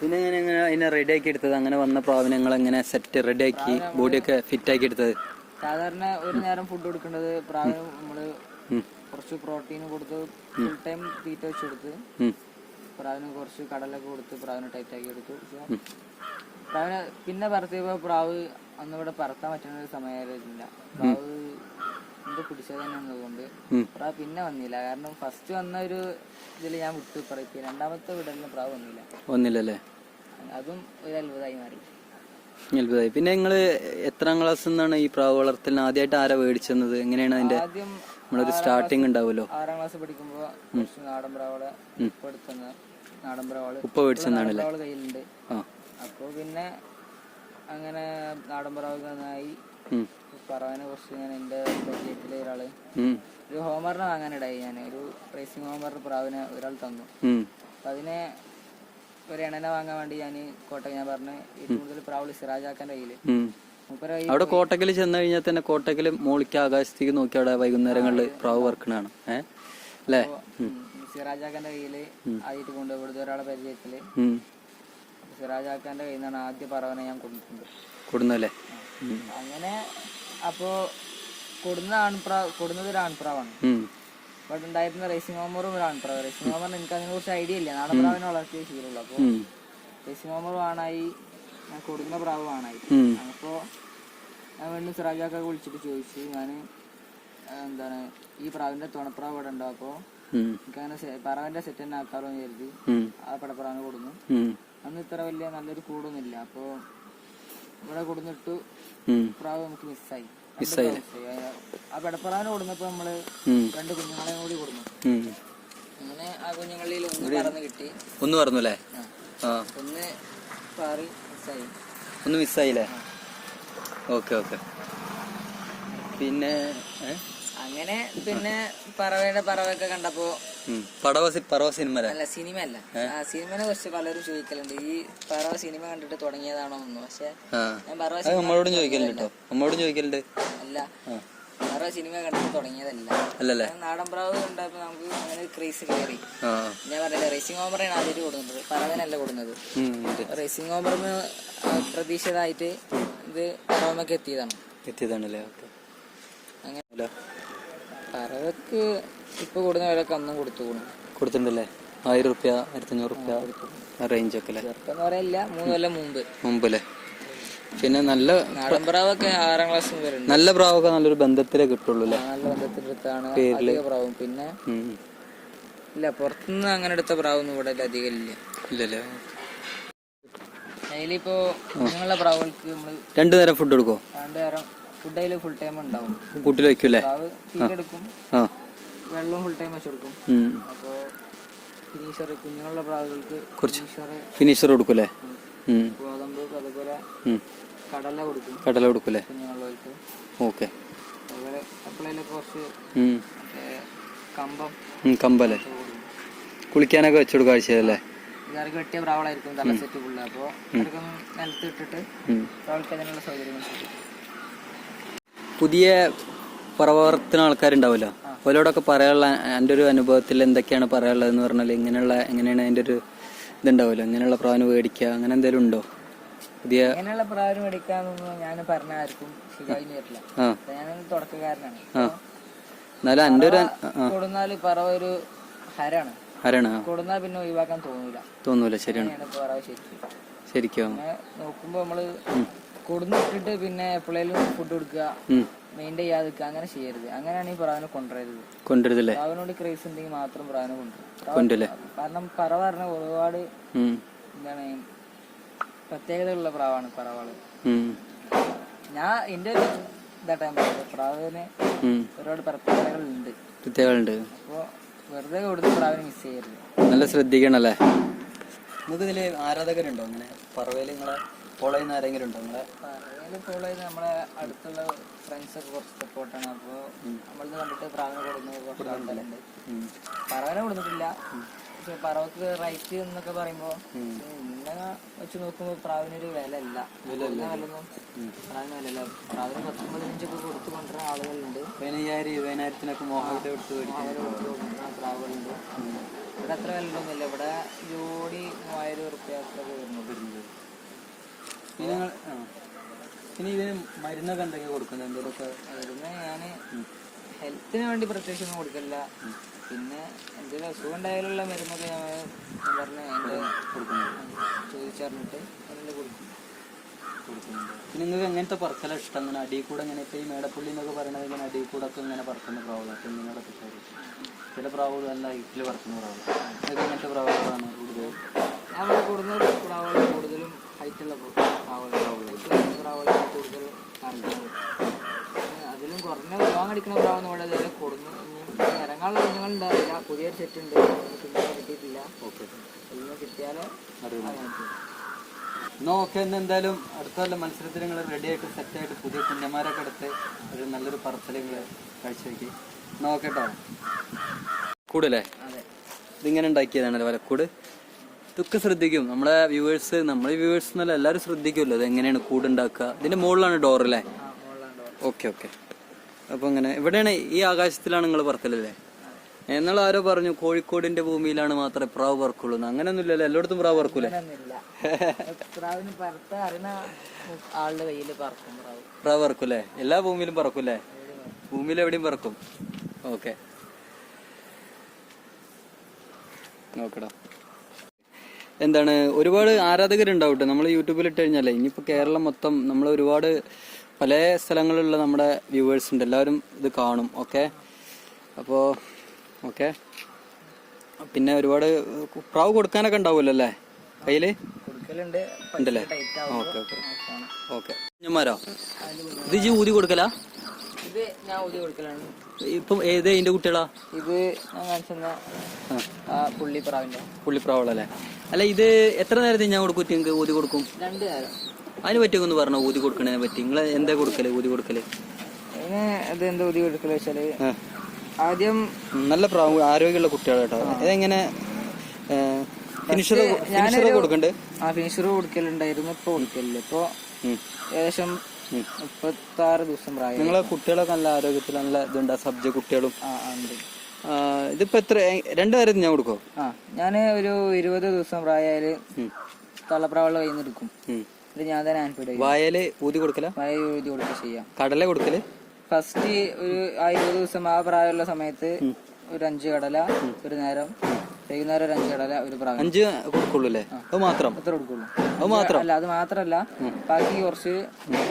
പിന്നെ എങ്ങനെ അതിനെ റെഡി ആക്കി എടുത്തത്? അങ്ങനെ വന്ന പ്രാവിനെ നിങ്ങൾ എങ്ങനെ സെറ്റ് റെഡി ആക്കി ബോഡിയൊക്കെ ഫിറ്റ് ആക്കി എടുത്തത്? സാധാരണ ഒരു നേരം ഫുഡ് കൊടുക്കേണ്ടത് പ്രാവിന് നമ്മള് കുറച്ച് പ്രോട്ടീൻ കൊടുത്ത് ഫുൾ ടൈം തീറ്റ വെച്ച് കൊടുത്ത് പ്രാവിന് കുറച്ച് കടലൊക്കെ കൊടുത്ത് പ്രാവിനെ ടൈറ്റ് ആക്കി എടുത്തു. പ്രാവിനെ പിന്നെ പറത്തിയപ്പോ പ്രാവ് അന്ന് ഇവിടെ പറത്താൻ പറ്റുന്ന ഒരു സമയമായിരുന്നില്ല. പ്രാവ് എന്തോ പിടിച്ചത് തന്നെ എന്നതുകൊണ്ട് പ്രാവ് പിന്നെ വന്നില്ല. കാരണം ഫസ്റ്റ് വന്ന ഒരു ഇതിൽ ഞാൻ വിട്ടു പറയിപ്പി. 2ാമത്തെ വിടലിന് പ്രാവ് വന്നില്ലല്ലേ? അതും ഒരു അത്ഭുതമായി മാറി. അത്ഭുതമായി. പിന്നെ നിങ്ങള് എത്രാം ക്ലാസ്സിൽ നിന്നാണ് ഈ പ്രാവ് വളർത്തലിന് ആദ്യമായിട്ട് ആരാ മേടിച്ചത്? എങ്ങനെയാണ് അതിന്റെ നമ്മളൊരു സ്റ്റാർട്ടിങ് ഉണ്ടാവുമല്ലോ? 6ാം ക്ലാസ് പഠിക്കുമ്പോ നാടൻ പ്രാവളെ നാടൻ പ്രാവള് മേടിച്ചെന്നാണല്ലേ കയ്യിലുണ്ട്. അപ്പൊ പിന്നെ അങ്ങനെ നാടൻ പ്രാവുകളായി പറവനെ കുറിച്ച് ഞാൻ എന്റെ പരിചയത്തിലെ ഒരാള് ഒരു ഹോമറിനെ വാങ്ങാനിടായി. ഞാൻ ഒരു റേസിംഗ് ഹോമർ പ്രാവിനെ ഒരാൾ തന്നു. അപ്പൊ അതിനെ ഒരു എണ്ണനെ വാങ്ങാൻ വേണ്ടി ഞാൻ കോട്ടയ്ക്ക് ഞാൻ പറഞ്ഞ ഏറ്റവും കൂടുതൽ പ്രാവുകൾ സിറാജാക്കാന്റെ കയ്യില്. അവിടെ കോട്ടക്കല് ചെന്ന് കഴിഞ്ഞാൽ തന്നെ കോട്ടക്കല് മോളിക്ക് ആകാശത്തേക്ക് നോക്കി അവിടെ വൈകുന്നേരങ്ങളില് പ്രാവ് വർക്കണാണ് അല്ലേ? സിറാജാക്കാന്റെ കയ്യില് ആദ്യമായിട്ട് കൊണ്ടുപോയി ഇവിടുത്തെ ഒരാളെ പരിചയത്തില് സിറാജാക്കാന്റെ കയ്യിൽ നിന്നാണ് ആദ്യ പറവനെ ഞാൻ കൊടുക്കുന്നല്ലേ? അങ്ങനെ അപ്പോ കൊടുന്നത് ഒരു ആൺപ്രാവാണ്. ഇവിടെ ഉണ്ടായിരുന്ന റേസിംഗ് ഹോമറും ഒരു ആൺപ്രാവ്. റേസിംഗ് ഹോമറിന് എനിക്ക് അതിനെ കുറിച്ച് ഐഡിയ ഇല്ല. നാടൻ പ്രാവിനെ വളർത്തിയ ശീലമുള്ളൂ. അപ്പൊ റേസിംഗ് ഹോമറും ആണായി, ഞാൻ കൊടുക്കുന്ന പ്രാവും ആണായി. അപ്പോ ഞാൻ വീണ്ടും സിറാജാക്ക വിളിച്ചിട്ട് ചോദിച്ചു, ഞാന് എന്താണ് ഈ പ്രാവിന്റെ തുണപ്രാവ് ഇവിടെ ഉണ്ടോ? അപ്പൊ എനിക്കങ്ങനെ പറവന്റെ സെറ്റ് തന്നെ ആക്കാറോ എന്ന് കരുതി ആ പടപ്രാവിനെ കൊടുന്നു. അന്ന് ഇത്ര വലിയ നല്ലൊരു കൂടൊന്നുമില്ല. അപ്പൊ ഇവിടെ കൊടുന്നിട്ടു പ്രാവ് നമുക്ക് മിസ്സായി. ആ പെടപ്പറാവിനെ കൊടുന്നപ്പോ നമ്മള് 2 കുഞ്ഞുങ്ങളെയും കൂടി കൊടുന്നു. അങ്ങനെ ആ കുഞ്ഞുങ്ങളിൽ ഒന്ന് പറന്ന് കിട്ടി. ഒന്ന് പറന്നല്ലേ? ഒന്ന് പാറി മിസ്സായി. ഒന്ന് മിസ്സായില്ലേ? Okay okay. പിന്നെ അങ്ങനെ പിന്നെ പറവയൊക്കെ കണ്ടപ്പോ പറവ സിനിമ അല്ല സിനിമയല്ല. ആ സിനിമനെ കുറിച്ച് പലരും ചോദിക്കലുണ്ട്. ഈ പറവ സിനിമ കണ്ടിട്ട് തുടങ്ങിയതാണോ എന്ന്. പക്ഷെ ഞാൻ പറവ നമ്മളോടും ചോദിക്കലുണ്ട്. അല്ല, പറവ സിനിമ കണ്ടിട്ട് തുടങ്ങിയതല്ല. നാടൻ പ്രാവ് കണ്ടപ്പോ നമുക്ക് അങ്ങനെ ക്രേസ് കയറി. ഞാൻ പറഞ്ഞില്ല, റേസിംഗ് ഹോമറാണ് ആദ്യമായിട്ട് കൊടുക്കുന്നത്, പറവനല്ല കൊടുക്കുന്നത്. റേസിംഗ് ഹോമറിന് പ്രതീക്ഷിതമായിട്ട് ഇത് പറവമൊക്കെ എത്തിയതാണല്ലേ? അങ്ങനെ പറവക്ക് ഇപ്പൊ കൊടുക്കുന്ന വിലക്ക് അന്നും കൊടുത്തിട്ടുണ്ടല്ലേ? 1000 രൂപ 1500 രൂപ റേഞ്ച് ഒക്കെ പറയില്ല. 3 കൊല്ലം മുമ്പല്ലേ? പിന്നെ നല്ല നാടൻ പ്രാവൊക്കെ 6ാം ക്ലാസ് വരെ നല്ല പ്രാവൊക്കെ നല്ലൊരു ബന്ധത്തിലേ കിട്ടുള്ളൂ. നല്ല ബന്ധത്തിലെടുത്താണ് പ്രാവും. പിന്നെ ഇല്ല, പുറത്തുനിന്ന് അങ്ങനെ എടുത്ത പ്രാവൊന്നും ഇവിടെ അധികം ഇല്ലല്ലേ? അതിലിപ്പോ നിങ്ങളുടെ പ്രാവുകൾക്ക് നമ്മള് 2 നേരം ഫുഡ് കൊടുക്കോ? 2 നേരം ഫുഡ് അതിൽ ഫുൾ ടൈം ഉണ്ടാവും. കൂട്ടിൽ വെക്കൂലേ? പ്രാവ് തീരെടുക്കും, വെള്ളവും ഫുൾ ടൈം വെച്ച് കൊടുക്കും. അപ്പൊ ഫിനിഷർ കുഞ്ഞുങ്ങളുടെ പ്രാവുകൾക്ക് ഫിനിഷർ കൊടുക്കൂലേ? ഗോതമ്പ് അതുപോലെ കടല കൊടുക്കും. കടല കൊടുക്കൂലേ? കുഞ്ഞുങ്ങൾക്ക്. ഓക്കെ. അതുപോലെ എപ്പോഴേലും കുറച്ച് കമ്പല്ലേ കുളിക്കാനൊക്കെ വെച്ചു കൊടുക്കുക ആഴ്ചയല്ലേ? ഇതാർക്ക് വെട്ടിയ പ്രാവളായിരിക്കും തല സെറ്റ് ഫുള്ള്. അപ്പോൾ അതൊക്കെ നിലത്ത് ഇട്ടിട്ട് പ്രാവൾക്ക് അതിനുള്ള സൗകര്യങ്ങൾ. പുതിയ പറവർത്തുന്ന ആൾക്കാരുണ്ടാവുമല്ലോ, അവരോടൊക്കെ പറയാനുള്ള എൻ്റെ ഒരു അനുഭവത്തിൽ എന്തൊക്കെയാണ് പറയാനുള്ളതെന്ന് പറഞ്ഞാൽ എങ്ങനെയാണ് അതിൻ്റെ ഒരു ഇതുണ്ടാവുമല്ലോ, ഇങ്ങനെയുള്ള പ്രാവിന് മേടിക്കുക അങ്ങനെ എന്തെങ്കിലും ഉണ്ടോ? പുതിയ ഇങ്ങനെയുള്ള പ്രാവിന് മേടിക്കാന്നൊന്നും ഞാൻ പറഞ്ഞ ആർക്കും ശരിയായി വരില്ല. ഞാനൊരു തുടക്കക്കാരനാണ്. എന്നാലും എൻ്റെ ഒരു കൊടുന്നാല് പറവ ഒരു ഹരാണ്. കൊടുന്നാൽ പിന്നെ ഒഴിവാക്കാൻ തോന്നൂല. ശരിയാണ്. ശരിക്കും നോക്കുമ്പോ നമ്മള് കൊടുന്നിട്ടിട്ട് പിന്നെ എപ്പോഴേലും ഫുഡ് കൊടുക്കുക, മെയിൻറ്റെയിൻ ചെയ്യാതിരിക്കുക, അങ്ങനെ ചെയ്യരുത്. അങ്ങനെയാണ് ഈ പ്രാവിനെ കൊണ്ടുവരരുത്. പ്രാവിനോട് ക്രേസ് ഉണ്ടെങ്കിൽ മാത്രം പ്രാവിനെ കൊണ്ടുവരും. കാരണം പറവ പറഞ്ഞ ഒരുപാട് എന്താണ് പ്രത്യേകതയുള്ള പ്രാവാണ് പറവകള്. ഞാൻ എന്റെ ഒരു പ്രാവിന് ഒരുപാട് പ്രത്യേകതകളുണ്ട്. അപ്പൊ വെറുതെ കൊടുത്ത് പ്രാവിനെ മിസ് ചെയ്യരുത്. നല്ല ശ്രദ്ധിക്കണല്ലേ. നിങ്ങൾക്ക് ഇതില് ആരാധകരുണ്ടോ? അങ്ങനെ പറവയില് നിങ്ങളെ ഫോളോ ചെയ്യുന്ന ആരെങ്കിലും ഉണ്ടോ? പറവയില് ഫോളോ ചെയ്യുന്ന നമ്മളെ അടുത്തുള്ള ഫ്രണ്ട്സ് ഒക്കെ കുറച്ച് സപ്പോർട്ടാണ്. അപ്പൊ നമ്മളിത് കണ്ടിട്ട് പ്രാവിനെ കൊടുക്കുന്നത് കുറച്ച് ആൾക്കാരുണ്ട്. പറവനെ കൊടുത്തിട്ടില്ല. പക്ഷെ പറവക്ക് റൈറ്റ് എന്നൊക്കെ പറയുമ്പോ ഇന്നെ വെച്ച് നോക്കുമ്പോ പ്രാവിനൊരു വില അല്ല. വിലൊന്നും പ്രാവിന് വിലല്ല. പ്രാവിന് 10-15 കൊടുത്തു കൊണ്ടുവരുന്ന ആളുകളുണ്ട്. 15,000-20,000 കൊടുക്കുന്ന പ്രാവുകളുണ്ട്. ഇവിടെ അത്ര വില ഒന്നുമില്ല. ഇവിടെ ജോഡി 3,000 റുപ്യ അത്ര വരുന്നത്. പിന്നെ ഇതിന് മരുന്നൊക്കെ എന്തൊക്കെയാ കൊടുക്കുന്നത്? എന്തെങ്കിലുമൊക്കെ മരുന്ന് ഞാന് ഹെൽത്തിന് വേണ്ടി പ്രത്യേകിച്ച് ഒന്നും കൊടുക്കില്ല. പിന്നെ എന്തെങ്കിലും അസുഖം ഉണ്ടായാലുള്ള മരുന്നൊക്കെ ഞാൻ പറഞ്ഞ് അതിൻ്റെ ചോദിച്ചറിഞ്ഞിട്ട് അതിൻ്റെ കൊടുക്കും. പിന്നെ നിങ്ങൾക്ക് എങ്ങനത്തെ പറക്കല ഇഷ്ടം? അങ്ങനെ അടിയിൽ കൂടെ ഇങ്ങനെ ഇപ്പം ഈ മേടപ്പുള്ളി എന്നൊക്കെ പറയുന്നത് ഇങ്ങനെ അടിയിൽ കൂടെ ഒക്കെ ഇങ്ങനെ പറക്കുന്ന പ്രാവുകളൊക്കെ ഇങ്ങനെയൊക്കെ ചില പ്രാവുകൾ നല്ല ഹൈറ്റിൽ പറക്കുന്ന പ്രാവുകൾ. അതൊക്കെ എങ്ങനത്തെ പ്രാവുകളാണ് കൂടുതൽ? ഞാൻ ഇവിടെ കൂടുന്ന പ്രാവുകൾ കൂടുതലും ഹൈറ്റുള്ള പ്രാവുകൾ കൂടുതൽ കാണിക്കുന്നത്. അതിലും കുറഞ്ഞ ലോങ് അടിക്കുന്ന പ്രാവെന്ന് ഇവിടെ ഇതുവരെ കൊടുന്നു. ഇറങ്ങാനുള്ള കുഞ്ഞുങ്ങളുണ്ടാവില്ല. പുതിയൊരു സെറ്റ് ഉണ്ട്, കുഞ്ഞുങ്ങളെ കിട്ടിയിട്ടില്ല. എല്ലാം കിട്ടിയാലേ ഓക്കെ. ഇന്ന് എന്തായാലും അടുത്ത മത്സരത്തിൽ നിങ്ങൾ റെഡി ആയിട്ട് സെറ്റായിട്ട് പുതിയ കുഞ്ഞന്മാരൊക്കെ എടുത്ത് ഒരു നല്ലൊരു പറത്തൽ നിങ്ങൾ കാഴ്ചവെക്കി നോക്കട്ടോ. കൂടല്ലേ ഇതിങ്ങനെ ഉണ്ടാക്കിയതാണല്ലോ വലക്കൂട്. ഇതൊക്കെ ശ്രദ്ധിക്കും നമ്മളെ വ്യൂവേഴ്സ് എന്നല്ല എല്ലാവരും ശ്രദ്ധിക്കുമല്ലോ ഇത് എങ്ങനെയാണ് കൂടുണ്ടാക്കുക. ഇതിന്റെ മുകളിലാണ് ഡോറല്ലേ? ഓക്കെ. അപ്പൊ ഇങ്ങനെ ഇവിടെയാണ് ഈ ആകാശത്തിലാണ് നിങ്ങൾ പറത്തലല്ലേ? എന്നാൽ ആരോ പറഞ്ഞു കോഴിക്കോടിന്റെ ഭൂമിയിലാണ് മാത്രമേ പ്രാവ് പറക്കുള്ളൂ. അങ്ങനെയൊന്നും ഇല്ലല്ലോ, എല്ലായിടത്തും പ്രാവ് പറക്കൂലേ? പ്രാവ് പറക്കൂലേ? എല്ലാ ഭൂമിയിലും പറക്കൂലേ? ഭൂമിയിൽ എവിടെയും പറക്കും. ഓക്കെ, നോക്കടാ. എന്താണ് ഒരുപാട് ആരാധകരുണ്ടാവട്ടെ നമ്മൾ യൂട്യൂബിൽ ഇട്ട് കഴിഞ്ഞാലേ. ഇനിയിപ്പോൾ കേരളം മൊത്തം നമ്മൾ ഒരുപാട് പല സ്ഥലങ്ങളിലുള്ള നമ്മുടെ വ്യൂവേഴ്സ് ഉണ്ട്, എല്ലാവരും ഇത് കാണും. അപ്പോൾ ഓക്കെ. പിന്നെ ഒരുപാട് പ്രാവ് കൊടുക്കാനൊക്കെ ഉണ്ടാവുമല്ലോ അല്ലേ കയ്യില്? ഉണ്ടല്ലേ? ഓക്കെ. കുഞ്ഞന്മാരോ ഇത് ഊതി കൊടുക്കലാ? ഇത് ഞാൻ ഊതി കൊടുക്കലാണ്. ഇപ്പം ഏത് ഇതിന്റെ കുട്ടികളാ? ഇത് ഞാൻ കാണിച്ചെന്ന പുള്ളിപ്രാവളല്ലേ? അല്ല ഇത് എത്ര നേരത്തെ ഞാൻ കൊടുക്കും? നിങ്ങൾക്ക് ഊതി കൊടുക്കും? 2 നേരം. അതിനെ പറ്റിയൊക്കെ ഒന്ന് പറഞ്ഞോ, ഊതി കൊടുക്കണതിനെ പറ്റി. നിങ്ങൾ എന്താ കൊടുക്കല് ഊതി കൊടുക്കല്? അതിന് അത് എന്താ ഊതി കൊടുക്കല് വെച്ചാല് ആദ്യം നല്ല പ്രാവ് ആരോഗ്യമുള്ള കുട്ടികൾ കേട്ടോ. ഇതെങ്ങനെ ഫിനിഷർ കൊടുക്കണ്ട്? ഫിനിഷർ കൊടുക്കലുണ്ടായിരുന്നു, ഇപ്പൊ കൊടുക്കലില്ല. ഇപ്പൊ ഏകദേശം 36 ദിവസം പ്രായം. നിങ്ങളെ കുട്ടികളൊക്കെ നല്ല ആരോഗ്യത്തിൽ നല്ല ഇതുണ്ട്, സബ്ജ കുട്ടികളും. ഇതിപ്പോ എത്ര 2 നേരം ഞാൻ കൊടുക്കോ? ഞാന് ഒരു 20 ദിവസം പ്രായാല് തള്ളപ്രാവള കയ്യിൽ നിന്ന് എടുക്കും. ഇത് ഞാൻ തന്നെ ആൻഫീഡ്. വായല് ഊതി കൊടുക്കല? വായ ഊതി കൊടുക്കുക ചെയ്യാം. കടല കൊടുക്കല്? ഫസ്റ്റ് ഒരു 20 ദിവസം ആ പ്രായമുള്ള സമയത്ത് ഒരു 5 കടല ഒരു നേരം, വൈകുന്നേരം ഒരു 5 കടല ഒരു പ്രായം. 5 കൊടുക്കുള്ളൂ അല്ലേ? അത് മാത്രം? അത്ര കൊടുക്കുള്ളൂ. അത് മാത്രം അല്ല, അത് മാത്രല്ല, ബാക്കി കുറച്ച്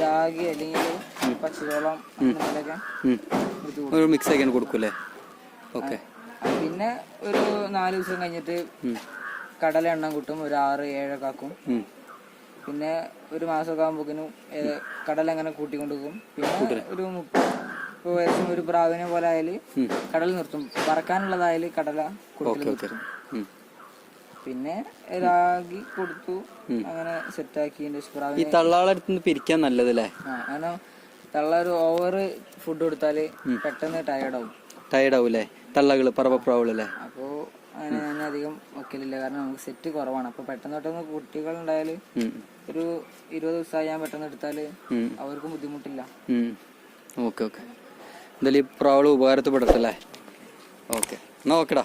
രാഗി അല്ലെങ്കിൽ പച്ചവെള്ളം ഒരു മിക്സ് ആക്കിയാണ് കൊടുക്കൂലേ? ഓക്കെ. പിന്നെ ഒരു 4 ദിവസം കഴിഞ്ഞിട്ട് കടല എണ്ണം കൂട്ടും, ഒരു 6-7 ഒക്കെ ആക്കും. പിന്നെ ഒരു മാസമൊക്കെ ആകുമ്പോഴേക്കും കടല അങ്ങനെ കൂട്ടിക്കൊണ്ടുപോകും. പിന്നെ ഒരു 30 വയസ്സും ഒരു പ്രാവിനെ പോലെ ആയാല് കടൽ നിർത്തും. പറക്കാനുള്ളതായാല് കടല കൊടുക്കൽ നിർത്തും. പിന്നെ രാഗി കൊടുത്തു, അങ്ങനെ സെറ്റാക്കി. ഈ തള്ളാളടുത്ത് പിരിക്കാൻ നല്ലതല്ലേ? അങ്ങനെ തള്ള ഒരു ഓവർ ഫുഡ് കൊടുത്താല് പെട്ടെന്ന് ടയർഡ് ആവൂലേ തള്ളകള് പറവപ്രാവുകളല്ലേ? അപ്പോ അങ്ങനെ ഞാൻ അധികം വെക്കലില്ല, കാരണം നമുക്ക് സെറ്റ് കുറവാണ്. അപ്പൊ പെട്ടെന്ന് കുട്ടികൾ ഉണ്ടായാല് ഒരു 20 ദിവസമായി ഞാൻ പെട്ടെന്ന് എടുത്താല് അവർക്കും ബുദ്ധിമുട്ടില്ല. ഓക്കെ എന്തായാലും ഈ പ്രാവള് ഉപകാരപ്പെടട്ടല്ലേ? ഓക്കെ എന്നാ ഓക്കെടാ.